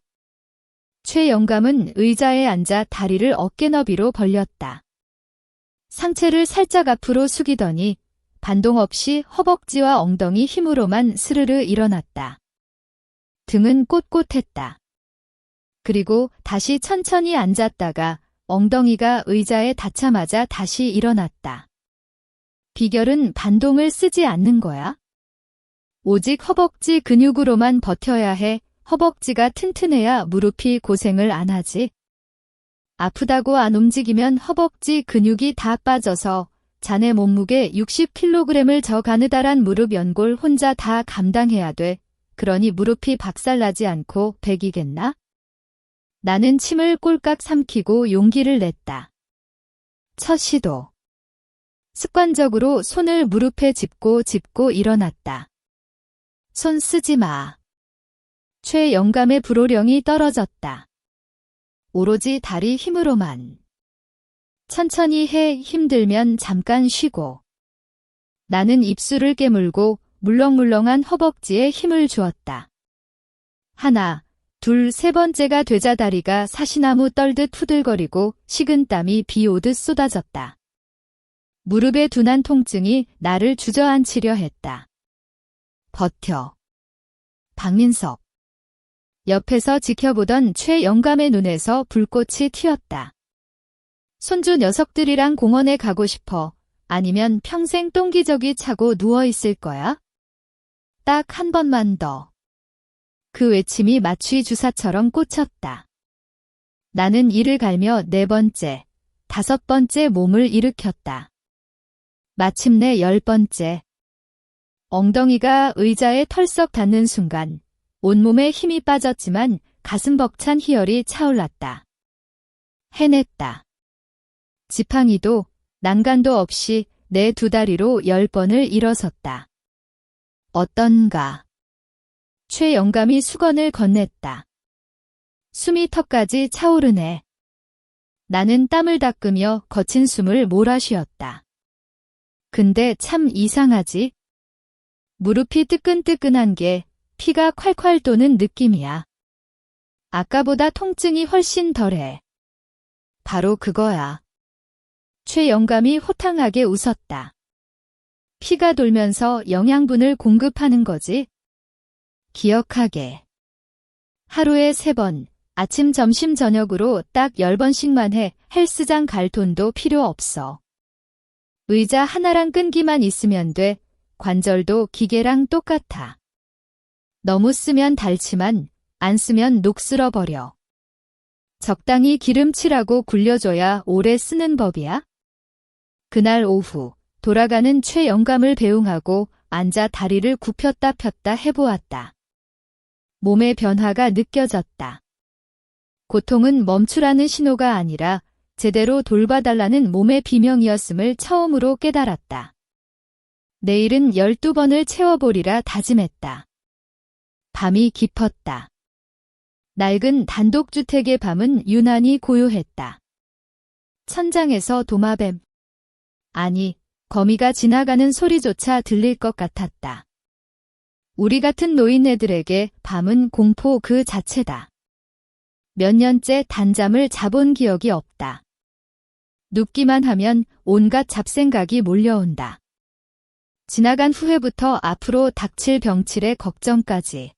최 영감은 의자에 앉아 다리를 어깨 너비로 벌렸다. 상체를 살짝 앞으로 숙이더니 반동 없이 허벅지와 엉덩이 힘으로만 스르르 일어났다. 등은 꼿꼿했다. 그리고 다시 천천히 앉았다가 엉덩이가 의자에 닿자마자 다시 일어났다. 비결은 반동을 쓰지 않는 거야. 오직 허벅지 근육으로만 버텨야 해. 허벅지가 튼튼해야 무릎이 고생을 안 하지. 아프다고 안 움직이면 허벅지 근육이 다 빠져서 자네 몸무게 60kg을 저 가느다란 무릎 연골 혼자 다 감당해야 돼. 그러니 무릎이 박살나지 않고 백이겠나? 나는 침을 꼴깍 삼키고 용기를 냈다. 첫 시도. 습관적으로 손을 무릎에 짚고 일어났다. 손 쓰지 마. 최 영감의 불호령이 떨어졌다. 오로지 다리 힘으로만. 천천히 해. 힘들면 잠깐 쉬고. 나는 입술을 깨물고 물렁물렁한 허벅지에 힘을 주었다. 하나, 둘, 세 번째가 되자 다리가 사시나무 떨듯 후들거리고 식은땀이 비 오듯 쏟아졌다. 무릎의 둔한 통증이 나를 주저앉히려 했다. 버텨. 박민석. 옆에서 지켜보던 최 영감의 눈에서 불꽃이 튀었다. 손주 녀석들이랑 공원에 가고 싶어. 아니면 평생 똥기저귀 차고 누워있을 거야? 딱 한 번만 더. 그 외침이 마취 주사처럼 꽂혔다. 나는 이를 갈며 4번째, 5번째 몸을 일으켰다. 마침내 10번째. 엉덩이가 의자에 털썩 닿는 순간 온몸에 힘이 빠졌지만 가슴 벅찬 희열이 차올랐다. 해냈다. 지팡이도 난간도 없이 내 2다리로 10번을 일어섰다. 어떤가? 최 영감이 수건을 건넸다. 숨이 턱까지 차오르네. 나는 땀을 닦으며 거친 숨을 몰아쉬었다. 근데 참 이상하지? 무릎이 뜨끈뜨끈한 게 피가 콸콸 도는 느낌이야. 아까보다 통증이 훨씬 덜해. 바로 그거야. 최 영감이 호탕하게 웃었다. 피가 돌면서 영양분을 공급하는 거지? 기억하게. 하루에 3번, 아침, 점심, 저녁으로 딱 10번씩만 해. 헬스장 갈 돈도 필요 없어. 의자 하나랑 끈기만 있으면 돼. 관절도 기계랑 똑같아. 너무 쓰면 닳지만 안 쓰면 녹슬어버려. 적당히 기름칠하고 굴려줘야 오래 쓰는 법이야. 그날 오후 돌아가는 최 영감을 배웅하고 앉아 다리를 굽혔다 폈다 해보았다. 몸의 변화가 느껴졌다. 고통은 멈추라는 신호가 아니라 제대로 돌봐달라는 몸의 비명이었음을 처음으로 깨달았다. 내일은 12번을 채워보리라 다짐했다. 밤이 깊었다. 낡은 단독주택의 밤은 유난히 고요했다. 천장에서 도마뱀, 아니, 거미가 지나가는 소리조차 들릴 것 같았다. 우리 같은 노인네들에게 밤은 공포 그 자체다. 몇 년째 단잠을 자본 기억이 없다. 눕기만 하면 온갖 잡생각이 몰려온다. 지나간 후회부터 앞으로 닥칠 병칠의 걱정까지.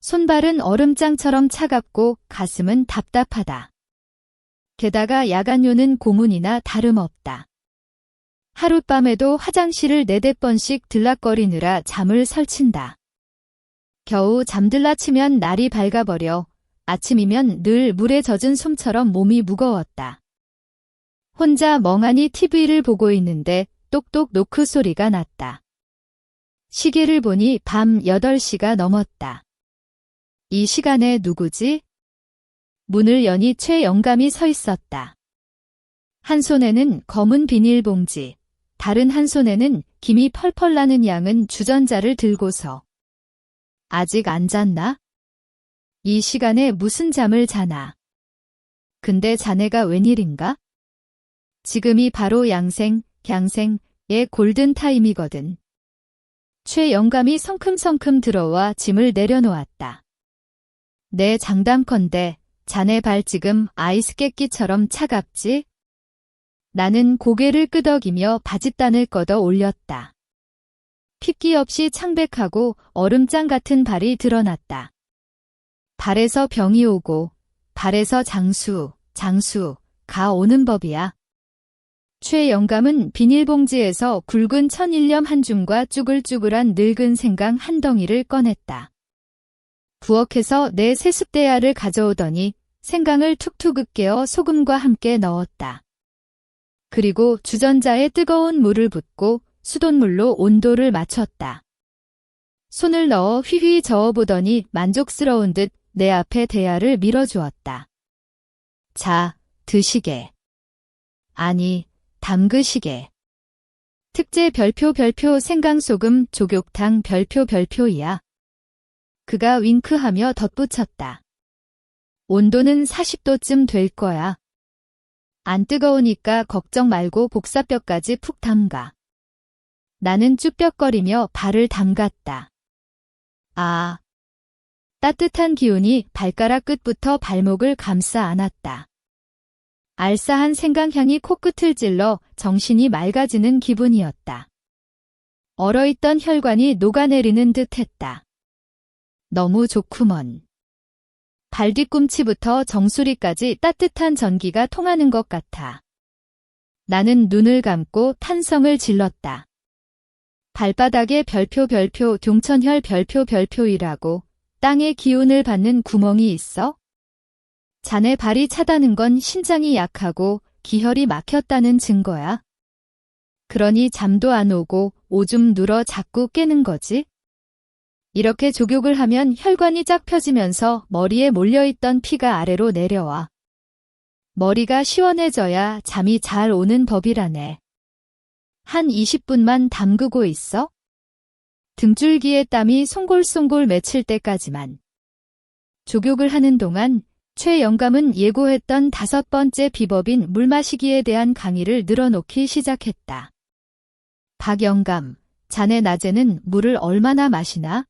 손발은 얼음장처럼 차갑고 가슴은 답답하다. 게다가 야간요는 고문이나 다름없다. 하룻밤에도 화장실을 4-5번씩 들락거리느라 잠을 설친다. 겨우 잠들라 치면 날이 밝아버려 아침이면 늘 물에 젖은 솜처럼 몸이 무거웠다. 혼자 멍하니 TV를 보고 있는데 똑똑 노크 소리가 났다. 시계를 보니 밤 8시가 넘었다. 이 시간에 누구지? 문을 여니 최 영감이 서 있었다. 한 손에는 검은 비닐봉지, 다른 한 손에는 김이 펄펄 나는 양은 주전자를 들고서. 아직 안 잤나? 이 시간에 무슨 잠을 자나? 근데 자네가 웬일인가? 지금이 바로 양생, 갱생의 골든타임이거든. 최 영감이 성큼성큼 들어와 짐을 내려놓았다. 내 장담컨대 자네 발 지금 아이스 깨끼처럼 차갑지? 나는 고개를 끄덕이며 바짓단을 걷어 올렸다. 핏기 없이 창백하고 얼음장 같은 발이 드러났다. 발에서 병이 오고 발에서 장수가 오는 법이야. 최 영감은 비닐봉지에서 굵은 천일염 한 줌과 쭈글쭈글한 늙은 생강 한 덩이를 꺼냈다. 부엌에서 내 세숫대야를 가져오더니 생강을 툭툭 으깨어 소금과 함께 넣었다. 그리고 주전자에 뜨거운 물을 붓고 수돗물로 온도를 맞췄다. 손을 넣어 휘휘 저어보더니 만족스러운 듯 내 앞에 대야를 밀어주었다. 자, 드시게. 아니, 담그시게. 특제 별표 생강소금 조격탕 별표이야. 그가 윙크하며 덧붙였다. 온도는 40도쯤 될 거야. 안 뜨거우니까 걱정 말고 복사뼈까지 푹 담가. 나는 쭈뼛거리며 발을 담갔다. 아, 따뜻한 기운이 발가락 끝부터 발목을 감싸 안았다. 알싸한 생강향이 코끝을 찔러 정신이 맑아지는 기분이었다. 얼어있던 혈관이 녹아내리는 듯 했다. 너무 좋구먼. 발 뒤꿈치부터 정수리까지 따뜻한 전기가 통하는 것 같아. 나는 눈을 감고 탄성을 질렀다. 발바닥에 별표 별표 동천혈 별표 별표이라고 땅의 기운을 받는 구멍이 있어? 자네 발이 차다는 건 신장이 약하고 기혈이 막혔다는 증거야. 그러니 잠도 안 오고 오줌 누러 자꾸 깨는 거지? 이렇게 족욕을 하면 혈관이 쫙 펴지면서 머리에 몰려있던 피가 아래로 내려와. 머리가 시원해져야 잠이 잘 오는 법이라네. 한 20분만 담그고 있어? 등줄기에 땀이 송골송골 맺힐 때까지만. 족욕을 하는 동안 최 영감은 예고했던 5번째 비법인 물 마시기에 대한 강의를 늘어놓기 시작했다. 박 영감, 자네 낮에는 물을 얼마나 마시나?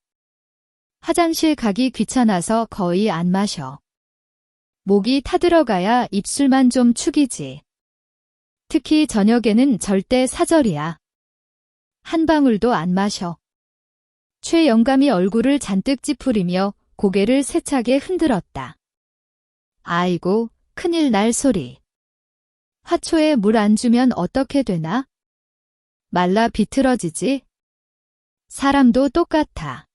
화장실 가기 귀찮아서 거의 안 마셔. 목이 타들어가야 입술만 좀 축이지. 특히 저녁에는 절대 사절이야. 한 방울도 안 마셔. 최 영감이 얼굴을 잔뜩 찌푸리며 고개를 세차게 흔들었다. 아이고, 큰일 날 소리. 화초에 물 안 주면 어떻게 되나? 말라 비틀어지지? 사람도 똑같아.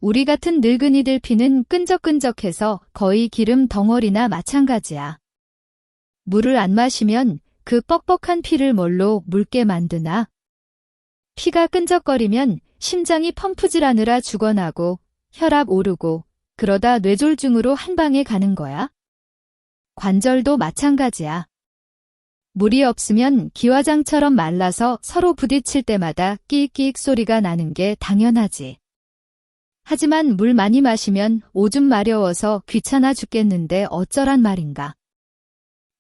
우리 같은 늙은이들 피는 끈적끈적해서 거의 기름 덩어리나 마찬가지야. 물을 안 마시면 그 뻑뻑한 피를 뭘로 묽게 만드나? 피가 끈적거리면 심장이 펌프질하느라 죽어나고 혈압 오르고 그러다 뇌졸중으로 한 방에 가는 거야. 관절도 마찬가지야. 물이 없으면 기와장처럼 말라서 서로 부딪힐 때마다 끼익끼익 소리가 나는 게 당연하지. 하지만 물 많이 마시면 오줌 마려워서 귀찮아 죽겠는데 어쩌란 말인가.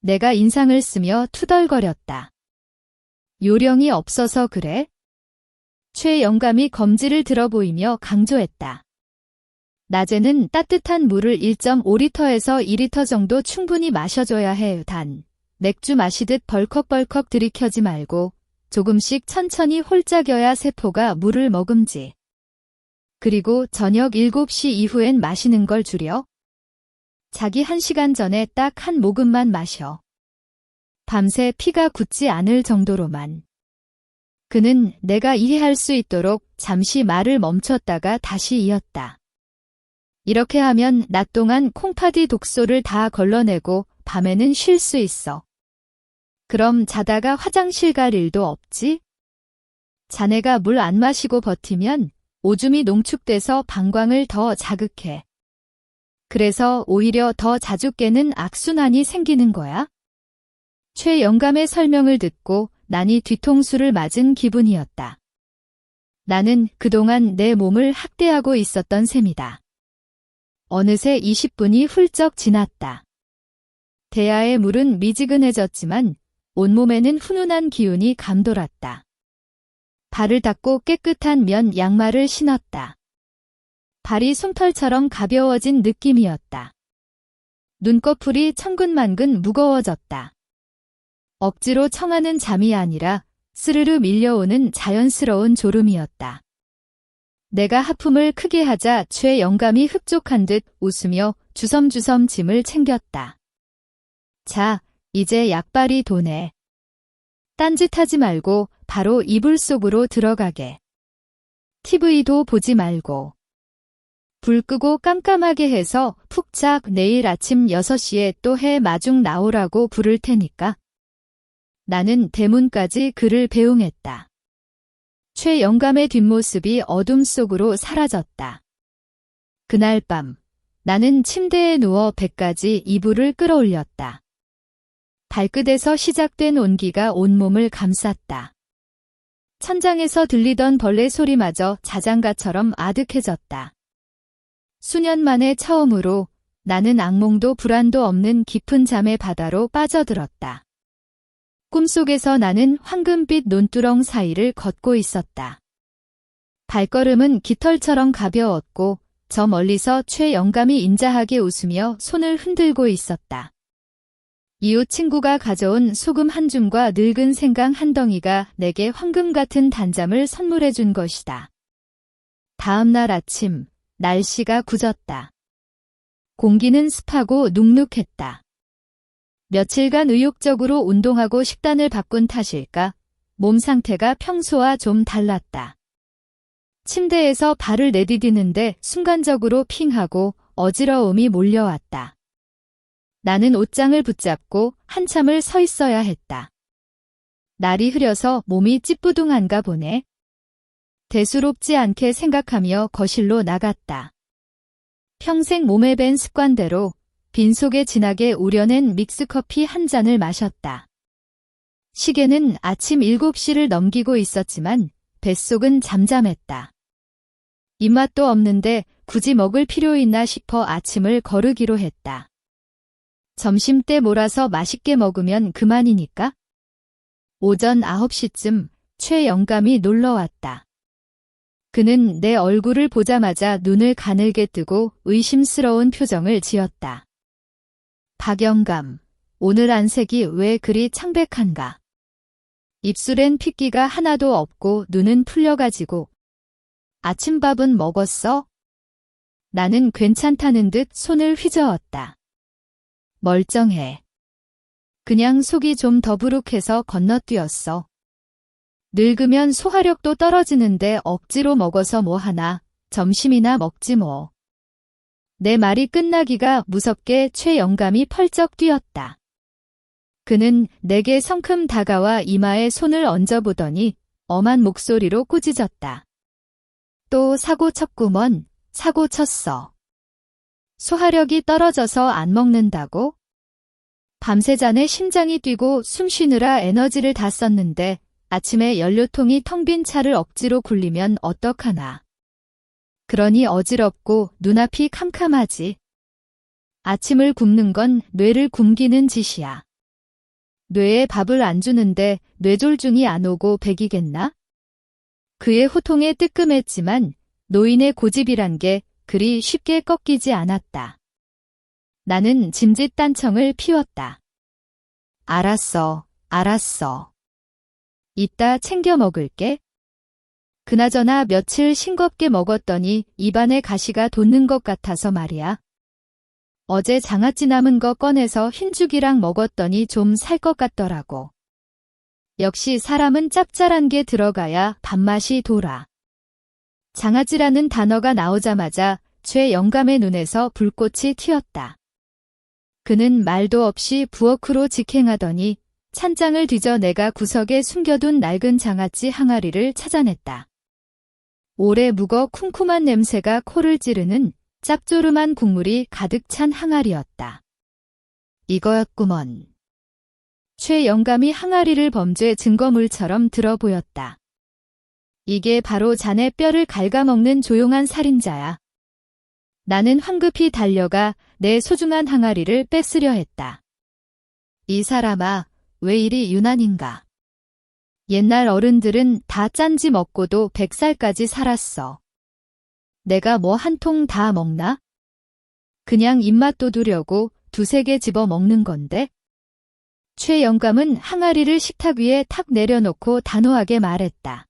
내가 인상을 쓰며 투덜거렸다. 요령이 없어서 그래? 최 영감이 검지를 들어 보이며 강조했다. 낮에는 따뜻한 물을 1.5리터에서 2리터 정도 충분히 마셔줘야 해. 단, 맥주 마시듯 벌컥벌컥 들이켜지 말고 조금씩 천천히 홀짝여야 세포가 물을 머금지. 그리고 저녁 7시 이후엔 마시는 걸 줄여. 자기 1시간 전에 딱 한 모금만 마셔. 밤새 피가 굳지 않을 정도로만. 그는 내가 이해할 수 있도록 잠시 말을 멈췄다가 다시 이었다. 이렇게 하면 낮 동안 콩파디 독소를 다 걸러내고 밤에는 쉴 수 있어. 그럼 자다가 화장실 갈 일도 없지? 자네가 물 안 마시고 버티면 오줌이 농축돼서 방광을 더 자극해. 그래서 오히려 더 자주 깨는 악순환이 생기는 거야? 최 영감의 설명을 듣고 난이 뒤통수를 맞은 기분이었다. 나는 그동안 내 몸을 학대하고 있었던 셈이다. 어느새 20분이 훌쩍 지났다. 대야의 물은 미지근해졌지만 온몸에는 훈훈한 기운이 감돌았다. 발을 닦고 깨끗한 면 양말을 신었다. 발이 솜털처럼 가벼워진 느낌이었다. 눈꺼풀이 천근만근 무거워졌다. 억지로 청하는 잠이 아니라 스르르 밀려오는 자연스러운 졸음이었다. 내가 하품을 크게 하자 최 영감이 흡족한 듯 웃으며 주섬주섬 짐을 챙겼다. 자, 이제 약발이 도네. 딴짓하지 말고 바로 이불 속으로 들어가게. TV도 보지 말고. 불 끄고 깜깜하게 해서 푹 자. 내일 아침 6시에 또 해 마중 나오라고 부를 테니까. 나는 대문까지 그를 배웅했다. 최 영감의 뒷모습이 어둠 속으로 사라졌다. 그날 밤 나는 침대에 누워 배까지 이불을 끌어올렸다. 발끝에서 시작된 온기가 온몸을 감쌌다. 천장에서 들리던 벌레 소리마저 자장가처럼 아득해졌다. 수년 만에 처음으로 나는 악몽도 불안도 없는 깊은 잠의 바다로 빠져들었다. 꿈속에서 나는 황금빛 논두렁 사이를 걷고 있었다. 발걸음은 깃털처럼 가벼웠고 저 멀리서 최 영감이 인자하게 웃으며 손을 흔들고 있었다. 이웃 친구가 가져온 소금 한 줌과 늙은 생강 한 덩이가 내게 황금 같은 단잠을 선물해 준 것이다. 다음 날 아침, 날씨가 굳었다. 공기는 습하고 눅눅했다. 며칠간 의욕적으로 운동하고 식단을 바꾼 탓일까? 몸 상태가 평소와 좀 달랐다. 침대에서 발을 내디디는데 순간적으로 핑하고 어지러움이 몰려왔다. 나는 옷장을 붙잡고 한참을 서 있어야 했다. 날이 흐려서 몸이 찌뿌둥한가 보네. 대수롭지 않게 생각하며 거실로 나갔다. 평생 몸에 밴 습관대로 빈속에 진하게 우려낸 믹스커피 한 잔을 마셨다. 시계는 아침 7시를 넘기고 있었지만 뱃속은 잠잠했다. 입맛도 없는데 굳이 먹을 필요 있나 싶어 아침을 거르기로 했다. 점심때 몰아서 맛있게 먹으면 그만이니까? 오전 9시쯤 최영감이 놀러왔다. 그는 내 얼굴을 보자마자 눈을 가늘게 뜨고 의심스러운 표정을 지었다. 박영감, 오늘 안색이 왜 그리 창백한가? 입술엔 핏기가 하나도 없고 눈은 풀려가지고. 아침밥은 먹었어? 나는 괜찮다는 듯 손을 휘저었다. 멀쩡해. 그냥 속이 좀 더부룩해서 건너뛰었어. 늙으면 소화력도 떨어지는데 억지로 먹어서 뭐하나, 점심이나 먹지 뭐. 내 말이 끝나기가 무섭게 최영감이 펄쩍 뛰었다. 그는 내게 성큼 다가와 이마에 손을 얹어보더니 엄한 목소리로 꾸짖었다. 또 사고 쳤구먼, 사고 쳤어. 소화력이 떨어져서 안 먹는다고? 밤새 잔에 심장이 뛰고 숨 쉬느라 에너지를 다 썼는데 아침에 연료통이 텅 빈 차를 억지로 굴리면 어떡하나. 그러니 어지럽고 눈앞이 캄캄하지. 아침을 굶는 건 뇌를 굶기는 짓이야. 뇌에 밥을 안 주는데 뇌졸중이 안 오고 배기겠나? 그의 호통에 뜨끔했지만 노인의 고집이란 게 그리 쉽게 꺾이지 않았다. 나는 짐짓단청을 피웠다. 알았어, 알았어. 이따 챙겨 먹을게. 그나저나 며칠 싱겁게 먹었더니 입안에 가시가 돋는 것 같아서 말이야. 어제 장아찌 남은 거 꺼내서 흰죽이랑 먹었더니 좀 살 것 같더라고. 역시 사람은 짭짤한 게 들어가야 밥맛이 돌아. 장아찌라는 단어가 나오자마자 최영감의 눈에서 불꽃이 튀었다. 그는 말도 없이 부엌으로 직행하더니 찬장을 뒤져 내가 구석에 숨겨둔 낡은 장아찌 항아리를 찾아냈다. 오래 묵어 쿰쿰한 냄새가 코를 찌르는 짭조름한 국물이 가득 찬 항아리였다. 이거였구먼. 최영감이 항아리를 범죄 증거물처럼 들어 보였다. 이게 바로 자네 뼈를 갉아먹는 조용한 살인자야. 나는 황급히 달려가 내 소중한 항아리를 뺏으려 했다. 이 사람아, 왜 이리 유난인가? 옛날 어른들은 다 짠지 먹고도 100살까지 살았어. 내가 뭐 한 통 다 먹나? 그냥 입맛 돋우려고 2~3개 집어 먹는 건데? 최영감은 항아리를 식탁 위에 탁 내려놓고 단호하게 말했다.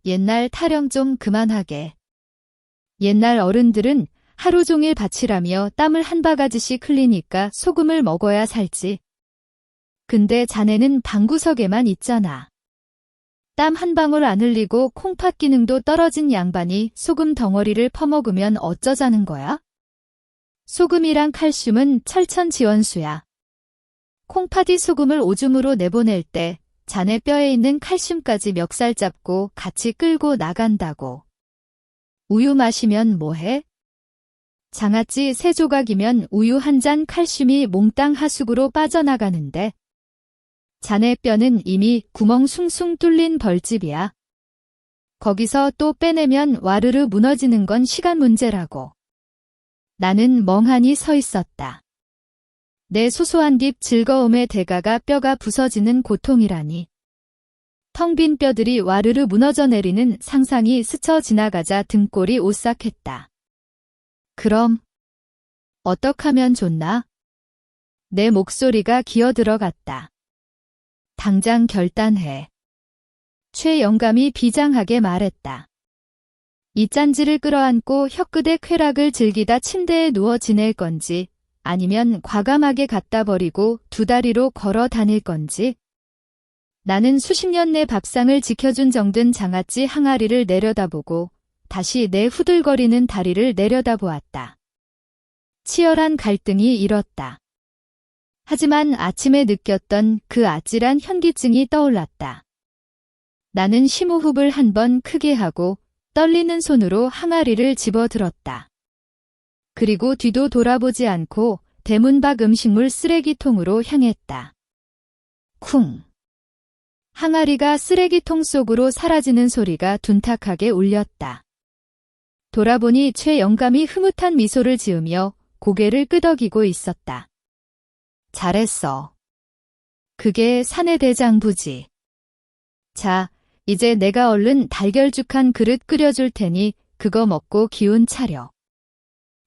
옛날 타령 좀 그만하게. 옛날 어른들은 하루 종일 밭일하며 땀을 한 바가지씩 흘리니까 소금을 먹어야 살지. 근데 자네는 방구석에만 있잖아. 땀 한 방울 안 흘리고 콩팥 기능도 떨어진 양반이 소금 덩어리를 퍼먹으면 어쩌자는 거야? 소금이랑 칼슘은 철천지원수야. 콩팥이 소금을 오줌으로 내보낼 때 자네 뼈에 있는 칼슘까지 멱살 잡고 같이 끌고 나간다고. 우유 마시면 뭐해? 장아찌 3조각이면 우유 한 잔 칼슘이 몽땅 하수구로 빠져나가는데 자네 뼈는 이미 구멍 숭숭 뚫린 벌집이야. 거기서 또 빼내면 와르르 무너지는 건 시간 문제라고. 나는 멍하니 서 있었다. 내 소소한 딥 즐거움의 대가가 뼈가 부서지는 고통이라니. 텅 빈 뼈들이 와르르 무너져 내리는 상상이 스쳐 지나가자 등골이 오싹했다. 그럼 어떡하면 좋나? 내 목소리가 기어들어갔다. 당장 결단해. 최영감이 비장하게 말했다. 이 짠지를 끌어안고 혀끝의 쾌락을 즐기다 침대에 누워 지낼 건지 아니면 과감하게 갖다 버리고 두 다리로 걸어 다닐 건지. 나는 수십 년 내 밥상을 지켜준 정든 장아찌 항아리를 내려다보고 다시 내 후들거리는 다리를 내려다보았다. 치열한 갈등이 일었다. 하지만 아침에 느꼈던 그 아찔한 현기증이 떠올랐다. 나는 심호흡을 한 번 크게 하고 떨리는 손으로 항아리를 집어들었다. 그리고 뒤도 돌아보지 않고 대문 밖 음식물 쓰레기통으로 향했다. 쿵. 항아리가 쓰레기통 속으로 사라지는 소리가 둔탁하게 울렸다. 돌아보니 최영감이 흐뭇한 미소를 지으며 고개를 끄덕이고 있었다. 잘했어. 그게 사내대장부지. 자, 이제 내가 얼른 달걀죽 한 그릇 끓여줄 테니 그거 먹고 기운 차려.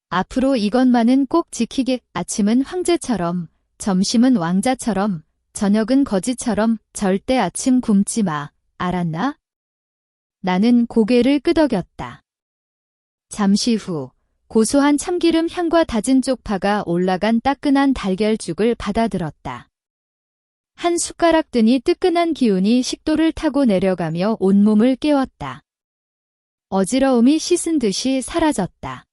앞으로 이것만은 꼭 지키게. 아침은 황제처럼, 점심은 왕자처럼, 저녁은 거지처럼 절대 아침 굶지 마. 알았나? 나는 고개를 끄덕였다. 잠시 후 고소한 참기름 향과 다진 쪽파가 올라간 따끈한 달걀죽을 받아들었다. 한 숟가락 뜨니 뜨끈한 기운이 식도를 타고 내려가며 온몸을 깨웠다. 어지러움이 씻은 듯이 사라졌다.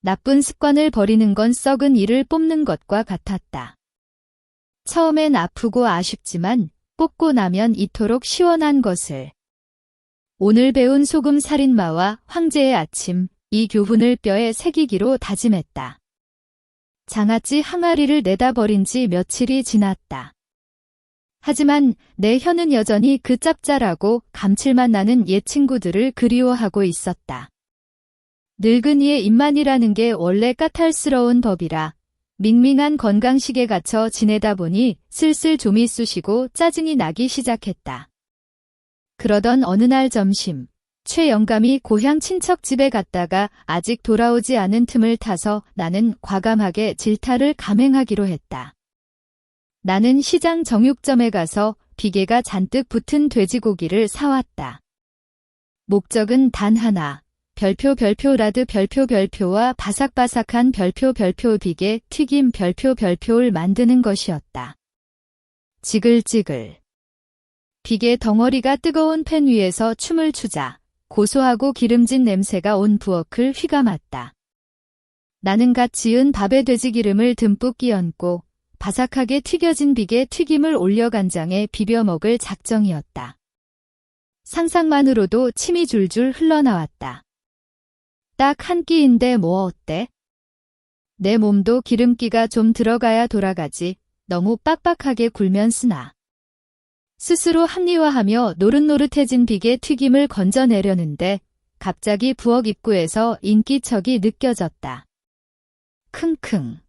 나쁜 습관을 버리는 건 썩은 이를 뽑는 것과 같았다. 처음엔 아프고 아쉽지만 뽑고 나면 이토록 시원한 것을. 오늘 배운 소금 살인마와 황제의 아침, 이 교훈을 뼈에 새기기로 다짐했다. 장아찌 항아리를 내다버린 지 며칠이 지났다. 하지만 내 혀는 여전히 그 짭짤하고 감칠맛 나는 옛 친구들을 그리워하고 있었다. 늙은이의 입만이라는 게 원래 까탈스러운 법이라 밍밍한 건강식에 갇혀 지내다 보니 슬슬 좀이 쑤시고 짜증이 나기 시작했다. 그러던 어느 날 점심, 최영감이 고향 친척 집에 갔다가 아직 돌아오지 않은 틈을 타서 나는 과감하게 질타를 감행하기로 했다. 나는 시장 정육점에 가서 비계가 잔뜩 붙은 돼지고기를 사왔다. 목적은 단 하나, 별표라드 별표와 바삭바삭한 별표 비계 튀김 별표를 만드는 것이었다. 지글지글. 비계 덩어리가 뜨거운 팬 위에서 춤을 추자 고소하고 기름진 냄새가 온 부엌을 휘감았다. 나는 갓 지은 밥에 돼지기름을 듬뿍 끼얹고 바삭하게 튀겨진 비계 튀김을 올려 간장에 비벼 먹을 작정이었다. 상상만으로도 침이 줄줄 흘러나왔다. 딱 한 끼인데 뭐 어때? 내 몸도 기름기가 좀 들어가야 돌아가지. 너무 빡빡하게 굴면 쓰나. 스스로 합리화하며 노릇노릇해진 비계 튀김을 건져내려는데 갑자기 부엌 입구에서 인기척이 느껴졌다. 킁킁.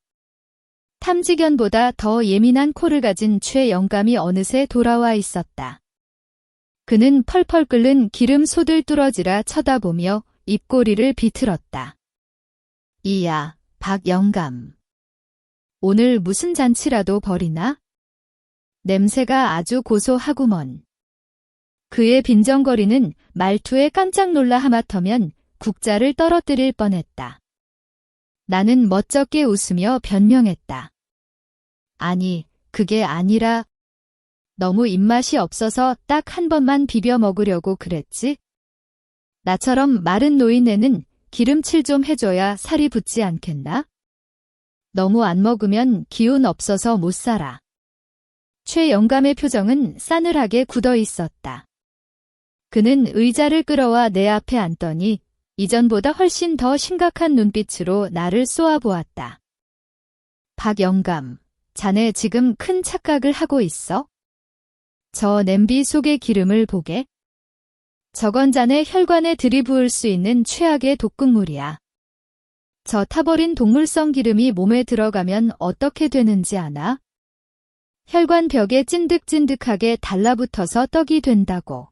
탐지견보다 더 예민한 코를 가진 최영감이 어느새 돌아와 있었다. 그는 펄펄 끓는 기름 솥을 뚫어지라 쳐다보며 입꼬리를 비틀었다. 이야, 박영감. 오늘 무슨 잔치라도 벌이나? 냄새가 아주 고소하구먼. 그의 빈정거리는 말투에 깜짝 놀라 하마터면 국자를 떨어뜨릴 뻔했다. 나는 멋쩍게 웃으며 변명했다. 아니, 그게 아니라 너무 입맛이 없어서 딱 한 번만 비벼 먹으려고 그랬지? 나처럼 마른 노인네는 기름칠 좀 해줘야 살이 붙지 않겠나? 너무 안 먹으면 기운 없어서 못 살아. 최영감의 표정은 싸늘하게 굳어 있었다. 그는 의자를 끌어와 내 앞에 앉더니 이전보다 훨씬 더 심각한 눈빛으로 나를 쏘아보았다. 박영감, 자네 지금 큰 착각을 하고 있어? 저 냄비 속의 기름을 보게. 저건 자네 혈관에 들이부을 수 있는 최악의 독극물이야. 저 타버린 동물성 기름이 몸에 들어가면 어떻게 되는지 아나? 혈관 벽에 찐득찐득하게 달라붙어서 떡이 된다고.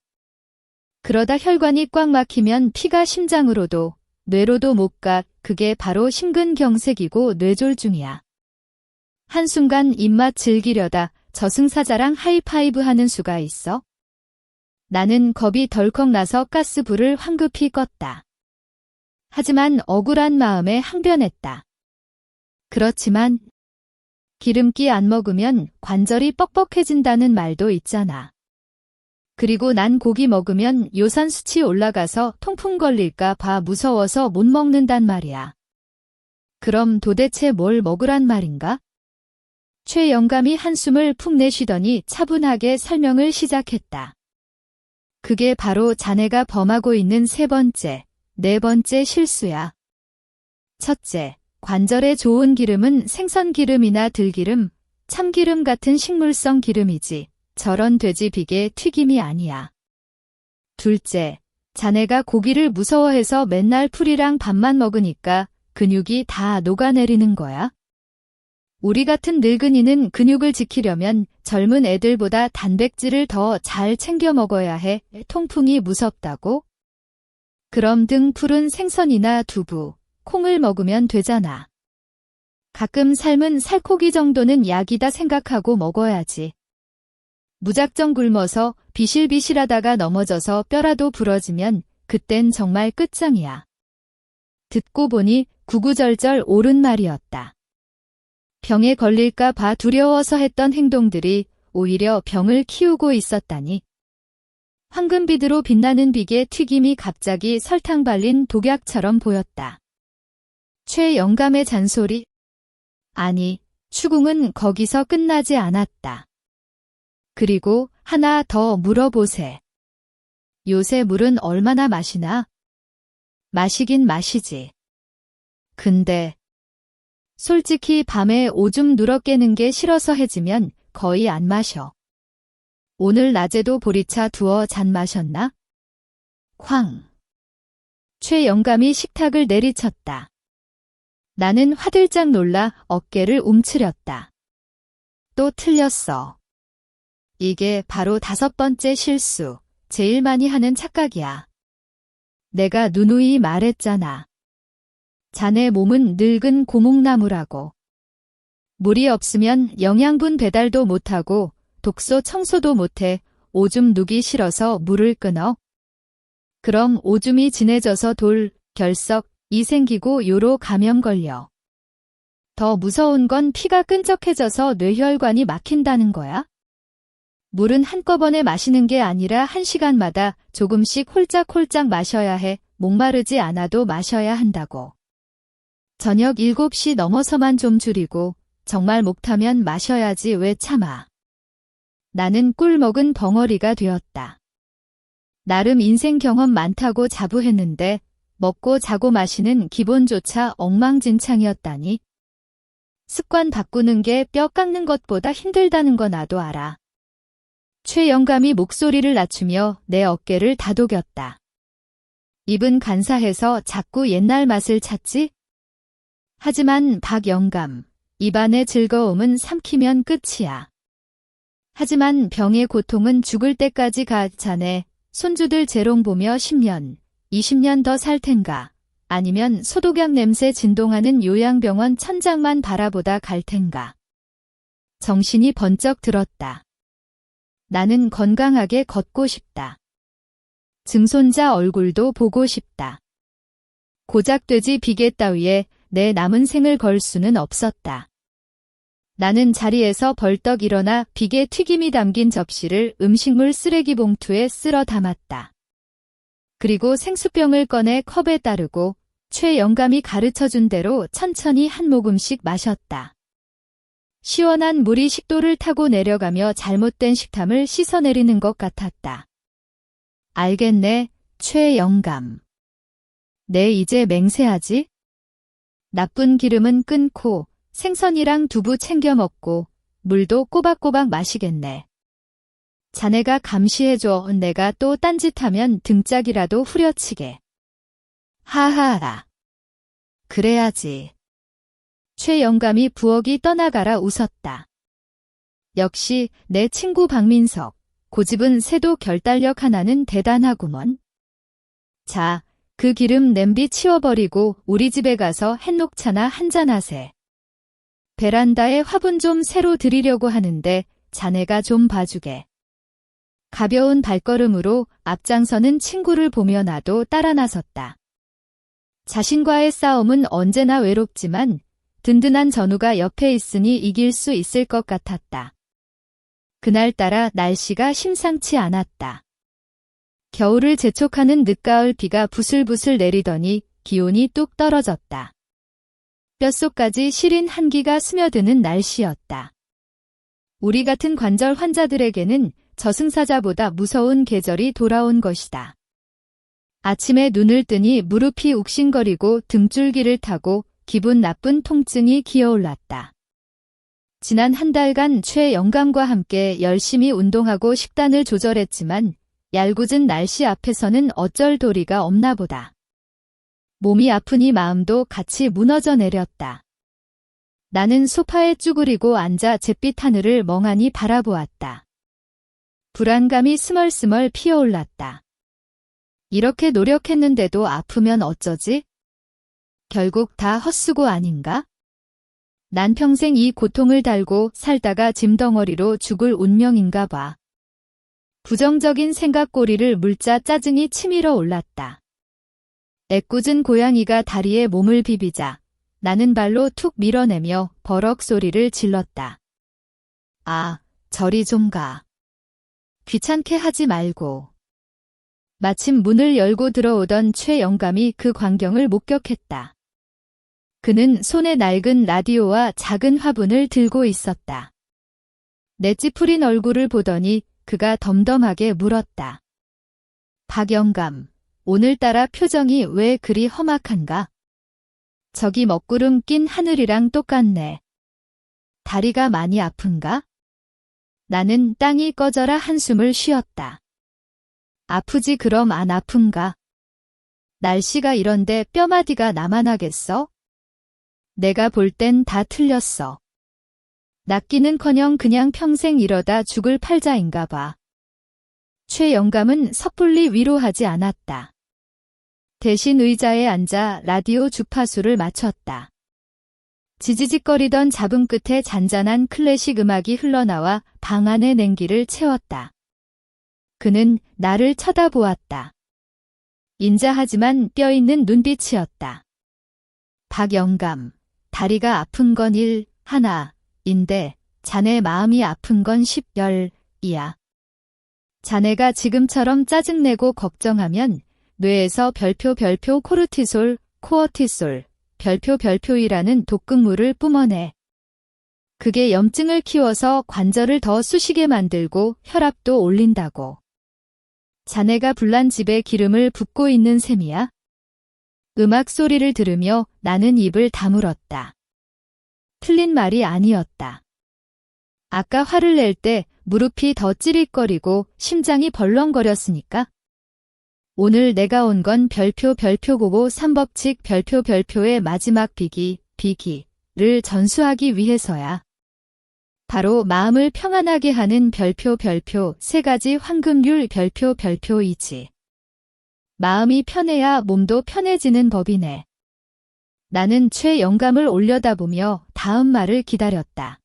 그러다 혈관이 꽉 막히면 피가 심장으로도 뇌로도 못 가. 그게 바로 심근경색이고 뇌졸중이야. 한순간 입맛 즐기려다 저승사자랑 하이파이브 하는 수가 있어? 나는 겁이 덜컥 나서 가스불을 황급히 껐다. 하지만 억울한 마음에 항변했다. 그렇지만 기름기 안 먹으면 관절이 뻑뻑해진다는 말도 있잖아. 그리고 난 고기 먹으면 요산 수치 올라가서 통풍 걸릴까 봐 무서워서 못 먹는단 말이야. 그럼 도대체 뭘 먹으란 말인가? 최 영감이 한숨을 푹 내쉬더니 차분하게 설명을 시작했다. 그게 바로 자네가 범하고 있는 세 번째, 네 번째 실수야. 첫째, 관절에 좋은 기름은 생선기름이나 들기름, 참기름 같은 식물성 기름이지 저런 돼지 비계 튀김이 아니야. 둘째, 자네가 고기를 무서워해서 맨날 풀이랑 밥만 먹으니까 근육이 다 녹아내리는 거야. 우리 같은 늙은이는 근육을 지키려면 젊은 애들보다 단백질을 더 잘 챙겨 먹어야 해. 통풍이 무섭다고? 그럼 등 푸른 생선이나 두부, 콩을 먹으면 되잖아. 가끔 삶은 살코기 정도는 약이다 생각하고 먹어야지. 무작정 굶어서 비실비실하다가 넘어져서 뼈라도 부러지면 그땐 정말 끝장이야. 듣고 보니 구구절절 옳은 말이었다. 병에 걸릴까 봐 두려워서 했던 행동들이 오히려 병을 키우고 있었다니. 황금빛으로 빛나는 비계 튀김이 갑자기 설탕 발린 독약처럼 보였다. 최 영감의 잔소리? 아니, 추궁은 거기서 끝나지 않았다. 그리고 하나 더 물어보세. 요새 물은 얼마나 마시나? 마시긴 마시지. 근데 솔직히 밤에 오줌 누러 깨는 게 싫어서 해지면 거의 안 마셔. 오늘 낮에도 보리차 두어 잔 마셨나? 쾅. 최 영감이 식탁을 내리쳤다. 나는 화들짝 놀라 어깨를 움츠렸다. 또 틀렸어. 이게 바로 다섯 번째 실수, 제일 많이 하는 착각이야. 내가 누누이 말했잖아. 자네 몸은 늙은 고목나무라고. 물이 없으면 영양분 배달도 못하고 독소 청소도 못해. 오줌 누기 싫어서 물을 끊어. 그럼 오줌이 진해져서 돌, 결석, 이 생기고 요로 감염 걸려. 더 무서운 건 피가 끈적해져서 뇌혈관이 막힌다는 거야. 물은 한꺼번에 마시는 게 아니라 1시간마다 조금씩 홀짝홀짝 마셔야 해. 목마르지 않아도 마셔야 한다고. 저녁 7시 넘어서만 좀 줄이고 정말 목타면 마셔야지 왜 참아. 나는 꿀 먹은 벙어리가 되었다. 나름 인생 경험 많다고 자부했는데 먹고 자고 마시는 기본조차 엉망진창이었다니. 습관 바꾸는 게 뼈 깎는 것보다 힘들다는 거 나도 알아. 최 영감이 목소리를 낮추며 내 어깨를 다독였다. 입은 간사해서 자꾸 옛날 맛을 찾지? 하지만 박 영감, 입안의 즐거움은 삼키면 끝이야. 하지만 병의 고통은 죽을 때까지 가. 자네 손주들 재롱 보며 10년, 20년 더 살 텐가? 아니면 소독약 냄새 진동하는 요양병원 천장만 바라보다 갈 텐가? 정신이 번쩍 들었다. 나는 건강하게 걷고 싶다. 증손자 얼굴도 보고 싶다. 고작 돼지 비계 따위에 내 남은 생을 걸 수는 없었다. 나는 자리에서 벌떡 일어나 비계 튀김이 담긴 접시를 음식물 쓰레기 봉투에 쓸어 담았다. 그리고 생수병을 꺼내 컵에 따르고 최 영감이 가르쳐준 대로 천천히 한 모금씩 마셨다. 시원한 물이 식도를 타고 내려가며 잘못된 식탐을 씻어내리는 것 같았다. 알겠네, 최 영감. 내 이제 맹세하지? 나쁜 기름은 끊고 생선이랑 두부 챙겨 먹고 물도 꼬박꼬박 마시겠네. 자네가 감시해줘. 내가 또 딴짓하면 등짝이라도 후려치게. 하하하. 그래야지. 최 영감이 부엌이 떠나가라 웃었다. 역시 내 친구 박민석. 고집은 새도 결단력 하나는 대단하구먼. 자, 그 기름 냄비 치워버리고 우리 집에 가서 햇녹차나 한잔하세. 베란다에 화분 좀 새로 드리려고 하는데 자네가 좀 봐주게. 가벼운 발걸음으로 앞장서는 친구를 보며 나도 따라 나섰다. 자신과의 싸움은 언제나 외롭지만 든든한 전우가 옆에 있으니 이길 수 있을 것 같았다. 그날따라 날씨가 심상치 않았다. 겨울을 재촉하는 늦가을 비가 부슬부슬 내리더니 기온이 뚝 떨어졌다. 뼛속까지 시린 한기가 스며드는 날씨였다. 우리 같은 관절 환자들에게는 저승사자보다 무서운 계절이 돌아온 것이다. 아침에 눈을 뜨니 무릎이 욱신거리고 등줄기를 타고 기분 나쁜 통증이 기어올랐다. 지난 한 달간 최영감과 함께 열심히 운동하고 식단을 조절했지만 얄궂은 날씨 앞에서는 어쩔 도리가 없나 보다. 몸이 아프니 마음도 같이 무너져 내렸다. 나는 소파에 쭈그리고 앉아 잿빛 하늘을 멍하니 바라보았다. 불안감이 스멀스멀 피어올랐다. 이렇게 노력했는데도 아프면 어쩌지? 결국 다 헛수고 아닌가? 난 평생 이 고통을 달고 살다가 짐덩어리로 죽을 운명인가 봐. 부정적인 생각꼬리를 물자 짜증이 치밀어 올랐다. 애꿎은 고양이가 다리에 몸을 비비자 나는 발로 툭 밀어내며 버럭 소리를 질렀다. 아, 저리 좀 가. 귀찮게 하지 말고. 마침 문을 열고 들어오던 최영감이 그 광경을 목격했다. 그는 손에 낡은 라디오와 작은 화분을 들고 있었다. 내 찌푸린 얼굴을 보더니 그가 덤덤하게 물었다. 박영감, 오늘따라 표정이 왜 그리 험악한가? 저기 먹구름 낀 하늘이랑 똑같네. 다리가 많이 아픈가? 나는 땅이 꺼져라 한숨을 쉬었다. 아프지 그럼 안 아픈가? 날씨가 이런데 뼈마디가 나만 하겠어? 내가 볼 땐 다 틀렸어. 낫기는커녕 그냥 평생 이러다 죽을 팔자인가 봐. 최영감은 섣불리 위로하지 않았다. 대신 의자에 앉아 라디오 주파수를 맞췄다. 지지직거리던 잡음 끝에 잔잔한 클래식 음악이 흘러나와 방 안의 냉기를 채웠다. 그는 나를 쳐다보았다. 인자하지만 뼈있는 눈빛이었다. 박영감, 다리가 아픈 건 1인데 자네 마음이 아픈 건 10이야. 자네가 지금처럼 짜증내고 걱정하면 뇌에서 별표 코르티솔, 코어티솔, 별표이라는 독극물을 뿜어내. 그게 염증을 키워서 관절을 더 쑤시게 만들고 혈압도 올린다고. 자네가 불난 집에 기름을 붓고 있는 셈이야? 음악 소리를 들으며 나는 입을 다물었다. 틀린 말이 아니었다. 아까 화를 낼 때 무릎이 더 찌릿거리고 심장이 벌렁거렸으니까. 오늘 내가 온 건 별표고고 3법칙 별표의 마지막 비기를 전수하기 위해서야. 바로 마음을 평안하게 하는 별표 3가지 황금률 별표이지. 마음이 편해야 몸도 편해지는 법이네. 나는 최영감을 올려다보며 다음 말을 기다렸다.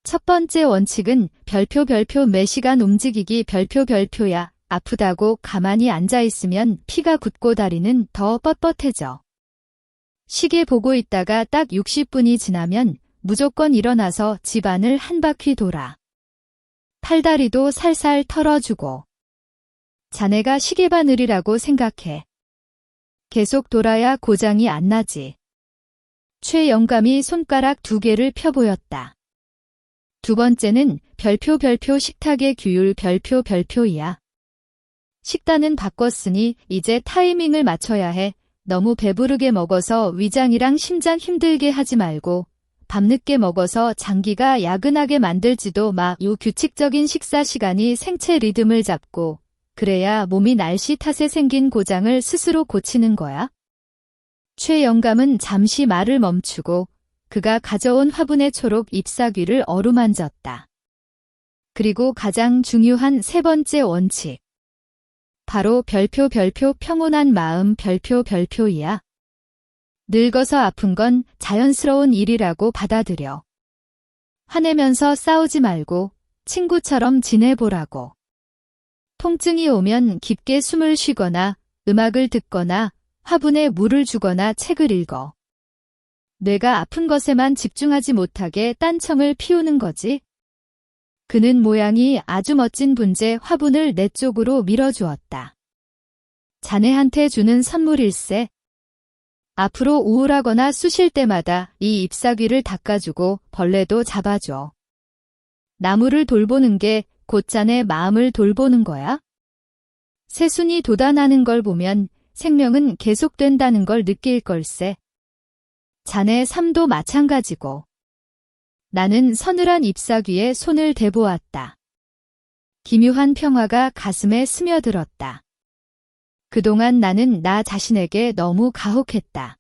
첫 번째 원칙은 별표 매 시간 움직이기 별표야. 아프다고 가만히 앉아있으면 피가 굳고 다리는 더 뻣뻣해져. 시계 보고 있다가 딱 60분이 지나면 무조건 일어나서 집안을 한 바퀴 돌아. 팔다리도 살살 털어주고. 자네가 시계바늘이라고 생각해. 계속 돌아야 고장이 안 나지. 최영감이 손가락 2개를 펴보였다. 두 번째는 별표 식탁의 규율 별표이야. 식단은 바꿨으니 이제 타이밍을 맞춰야 해. 너무 배부르게 먹어서 위장이랑 심장 힘들게 하지 말고 밤늦게 먹어서 장기가 야근하게 만들지도 마. 요 규칙적인 식사 시간이 생체 리듬을 잡고 그래야 몸이 날씨 탓에 생긴 고장을 스스로 고치는 거야. 최영감은 잠시 말을 멈추고 그가 가져온 화분의 초록 잎사귀를 어루만졌다. 그리고 가장 중요한 세 번째 원칙. 바로 별표 평온한 마음 별표이야. 늙어서 아픈 건 자연스러운 일이라고 받아들여. 화내면서 싸우지 말고 친구처럼 지내보라고. 통증이 오면 깊게 숨을 쉬거나 음악을 듣거나 화분에 물을 주거나 책을 읽어. 뇌가 아픈 것에만 집중하지 못하게 딴청을 피우는 거지. 그는 모양이 아주 멋진 분재 화분을 내 쪽으로 밀어주었다. 자네한테 주는 선물일세. 앞으로 우울하거나 쑤실 때마다 이 잎사귀를 닦아주고 벌레도 잡아줘. 나무를 돌보는 게 곧 자네 마음을 돌보는 거야. 새순이 돋아나는 걸 보면 생명은 계속된다는 걸 느낄 걸세. 자네 삶도 마찬가지고. 나는 서늘한 잎사귀에 손을 대보았다. 기묘한 평화가 가슴에 스며들었다. 그동안 나는 나 자신에게 너무 가혹했다.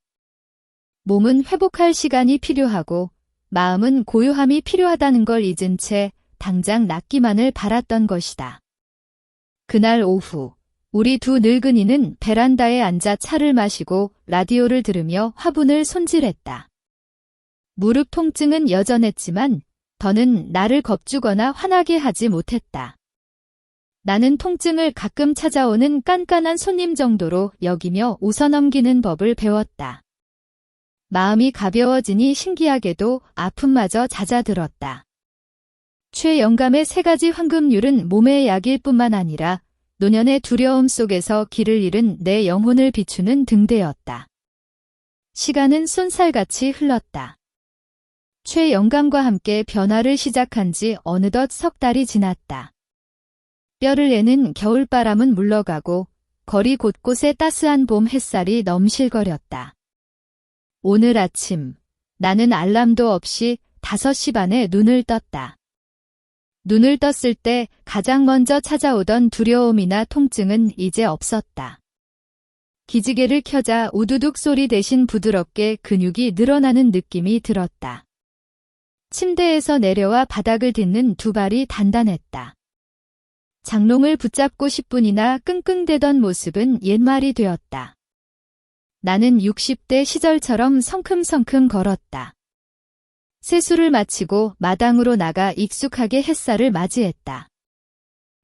몸은 회복할 시간이 필요하고 마음은 고요함이 필요하다는 걸 잊은 채 당장 낫기만을 바랐던 것이다. 그날 오후 우리 두 늙은이는 베란다에 앉아 차를 마시고 라디오를 들으며 화분을 손질했다. 무릎 통증은 여전했지만 더는 나를 겁주거나 화나게 하지 못했다. 나는 통증을 가끔 찾아오는 깐깐한 손님 정도로 여기며 웃어넘기는 법을 배웠다. 마음이 가벼워지니 신기하게도 아픔마저 잦아들었다. 최영감의 3가지 황금률은 몸의 약일 뿐만 아니라 노년의 두려움 속에서 길을 잃은 내 영혼을 비추는 등대였다. 시간은 쏜살같이 흘렀다. 최영감과 함께 변화를 시작한 지 어느덧 3달이 지났다. 뼈를 내는 겨울바람은 물러가고 거리 곳곳에 따스한 봄 햇살이 넘실거렸다. 오늘 아침 나는 알람도 없이 5시 반에 눈을 떴다. 눈을 떴을 때 가장 먼저 찾아오던 두려움이나 통증은 이제 없었다. 기지개를 켜자 우두둑 소리 대신 부드럽게 근육이 늘어나는 느낌이 들었다. 침대에서 내려와 바닥을 딛는 2발이 단단했다. 장롱을 붙잡고 10분이나 끙끙대던 모습은 옛말이 되었다. 나는 60대 시절처럼 성큼성큼 걸었다. 세수를 마치고 마당으로 나가 익숙하게 햇살을 맞이했다.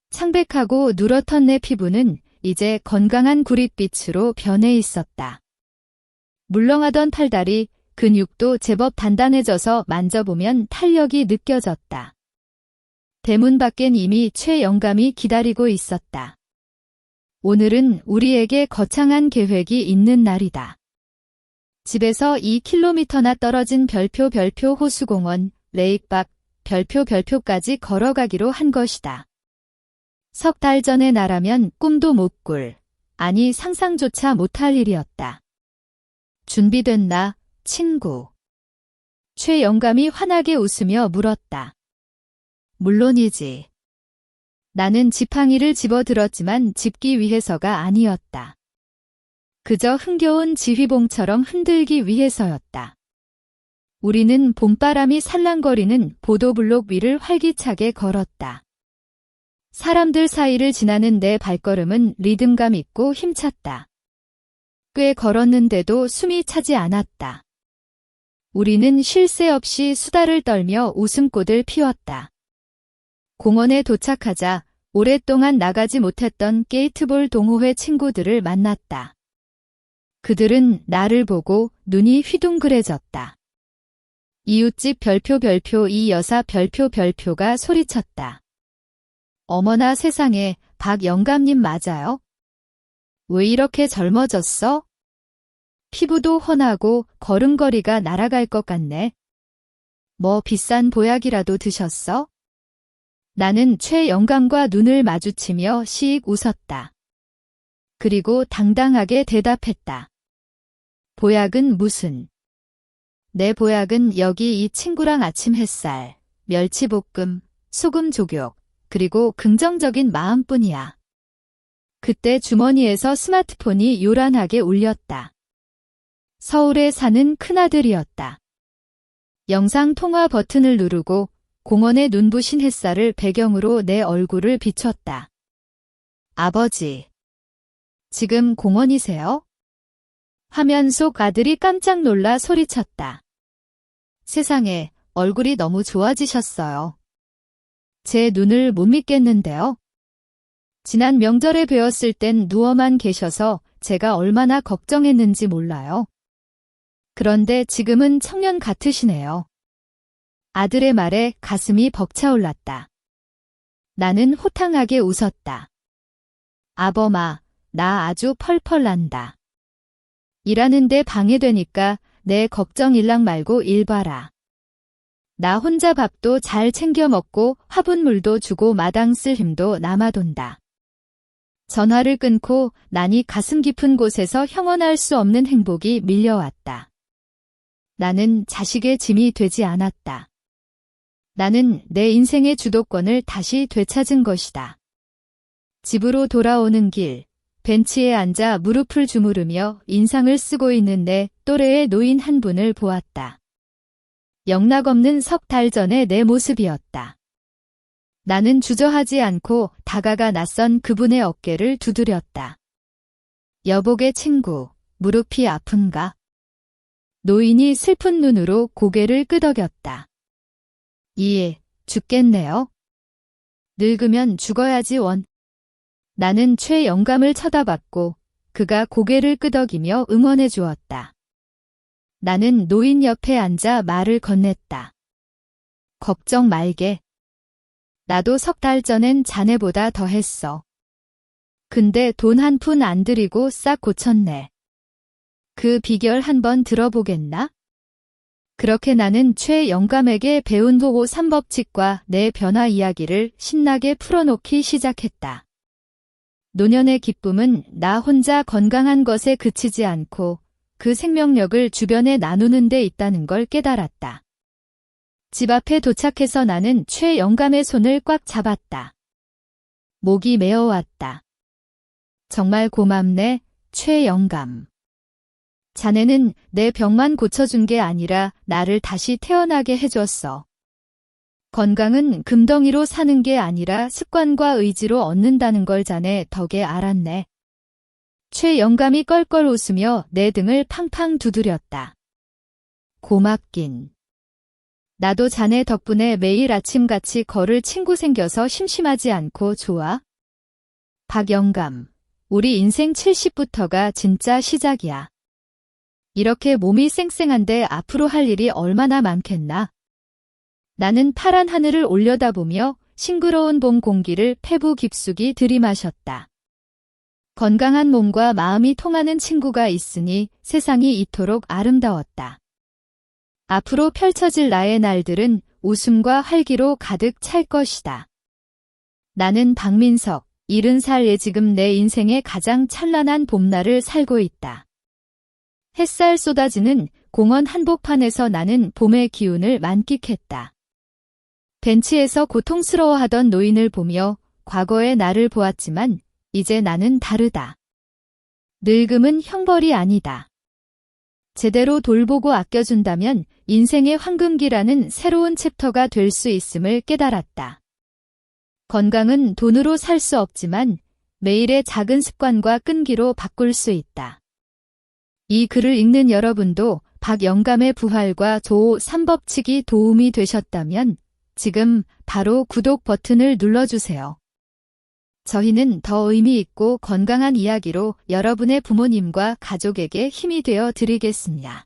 창백하고 누렇던 내 피부는 이제 건강한 구릿빛으로 변해 있었다. 물렁하던 팔다리, 근육도 제법 단단해져서 만져보면 탄력이 느껴졌다. 대문 밖엔 이미 최영감이 기다리고 있었다. 오늘은 우리에게 거창한 계획이 있는 날이다. 집에서 2km나 떨어진 별표 호수공원, 레이크박, 별표까지 걸어가기로 한 것이다. 3달 전의 나라면 꿈도 못 꿀, 아니 상상조차 못할 일이었다. 준비됐나, 친구? 최영감이 환하게 웃으며 물었다. 물론이지. 나는 지팡이를 집어들었지만 짚기 위해서가 아니었다. 그저 흥겨운 지휘봉처럼 흔들기 위해서였다. 우리는 봄바람이 살랑거리는 보도블록 위를 활기차게 걸었다. 사람들 사이를 지나는 내 발걸음은 리듬감 있고 힘찼다. 꽤 걸었는데도 숨이 차지 않았다. 우리는 쉴 새 없이 수다를 떨며 웃음꽃을 피웠다. 공원에 도착하자 오랫동안 나가지 못했던 게이트볼 동호회 친구들을 만났다. 그들은 나를 보고 눈이 휘둥그레졌다. 이웃집 별표 이 여사 별표가 소리쳤다. 어머나 세상에, 박 영감님 맞아요? 왜 이렇게 젊어졌어? 피부도 훤하고 걸음걸이가 날아갈 것 같네. 뭐 비싼 보약이라도 드셨어? 나는 최영감과 눈을 마주치며 시익 웃었다. 그리고 당당하게 대답했다. 보약은 무슨? 내 보약은 여기 이 친구랑 아침 햇살, 멸치볶음, 소금 조격, 그리고 긍정적인 마음뿐이야. 그때 주머니에서 스마트폰이 요란하게 울렸다. 서울에 사는 큰아들이었다. 영상 통화 버튼을 누르고 공원의 눈부신 햇살을 배경으로 내 얼굴을 비췄다. 아버지, 지금 공원이세요? 화면 속 아들이 깜짝 놀라 소리쳤다. 세상에, 얼굴이 너무 좋아지셨어요. 제 눈을 못 믿겠는데요. 지난 명절에 뵈었을 땐 누워만 계셔서 제가 얼마나 걱정했는지 몰라요. 그런데 지금은 청년 같으시네요. 아들의 말에 가슴이 벅차올랐다. 나는 호탕하게 웃었다. 아범아, 나 아주 펄펄 난다. 일하는데 방해되니까 내 걱정 일랑 말고 일 봐라. 나 혼자 밥도 잘 챙겨 먹고 화분물도 주고 마당 쓸 힘도 남아돈다. 전화를 끊고 나니 가슴 깊은 곳에서 형언할 수 없는 행복이 밀려왔다. 나는 자식의 짐이 되지 않았다. 나는 내 인생의 주도권을 다시 되찾은 것이다. 집으로 돌아오는 길, 벤치에 앉아 무릎을 주무르며 인상을 쓰고 있는 내 또래의 노인 한 분을 보았다. 영락없는 석 달 전의 내 모습이었다. 나는 주저하지 않고 다가가 낯선 그분의 어깨를 두드렸다. 여복의 친구, 무릎이 아픈가? 노인이 슬픈 눈으로 고개를 끄덕였다. 예, 죽겠네요. 늙으면 죽어야지 원. 나는 최영감을 쳐다봤고 그가 고개를 끄덕이며 응원해 주었다. 나는 노인 옆에 앉아 말을 건넸다. 걱정 말게. 나도 석 달 전엔 자네보다 더 했어. 근데 돈 한 푼 안 들이고 싹 고쳤네. 그 비결 한번 들어보겠나? 그렇게 나는 최영감에게 배운 호호 3법칙과 내 변화 이야기를 신나게 풀어놓기 시작했다. 노년의 기쁨은 나 혼자 건강한 것에 그치지 않고 그 생명력을 주변에 나누는 데 있다는 걸 깨달았다. 집 앞에 도착해서 나는 최영감의 손을 꽉 잡았다. 목이 메어왔다. 정말 고맙네, 최영감. 자네는 내 병만 고쳐준 게 아니라 나를 다시 태어나게 해줬어. 건강은 금덩이로 사는 게 아니라 습관과 의지로 얻는다는 걸 자네 덕에 알았네. 최영감이 껄껄 웃으며 내 등을 팡팡 두드렸다. 고맙긴. 나도 자네 덕분에 매일 아침같이 걸을 친구 생겨서 심심하지 않고 좋아. 박영감, 우리 인생 70부터가 진짜 시작이야. 이렇게 몸이 쌩쌩한데 앞으로 할 일이 얼마나 많겠나. 나는 파란 하늘을 올려다보며 싱그러운 봄 공기를 폐부 깊숙이 들이마셨다. 건강한 몸과 마음이 통하는 친구가 있으니 세상이 이토록 아름다웠다. 앞으로 펼쳐질 나의 날들은 웃음과 활기로 가득 찰 것이다. 나는 박민석, 70살에 지금 내 인생의 가장 찬란한 봄날을 살고 있다. 햇살 쏟아지는 공원 한복판에서 나는 봄의 기운을 만끽했다. 벤치에서 고통스러워하던 노인을 보며 과거의 나를 보았지만 이제 나는 다르다. 늙음은 형벌이 아니다. 제대로 돌보고 아껴준다면 인생의 황금기라는 새로운 챕터가 될 수 있음을 깨달았다. 건강은 돈으로 살 수 없지만 매일의 작은 습관과 끈기로 바꿀 수 있다. 이 글을 읽는 여러분도 박영감의 부활과 조호 3법칙이 도움이 되셨다면 지금 바로 구독 버튼을 눌러주세요. 저희는 더 의미 있고 건강한 이야기로 여러분의 부모님과 가족에게 힘이 되어 드리겠습니다.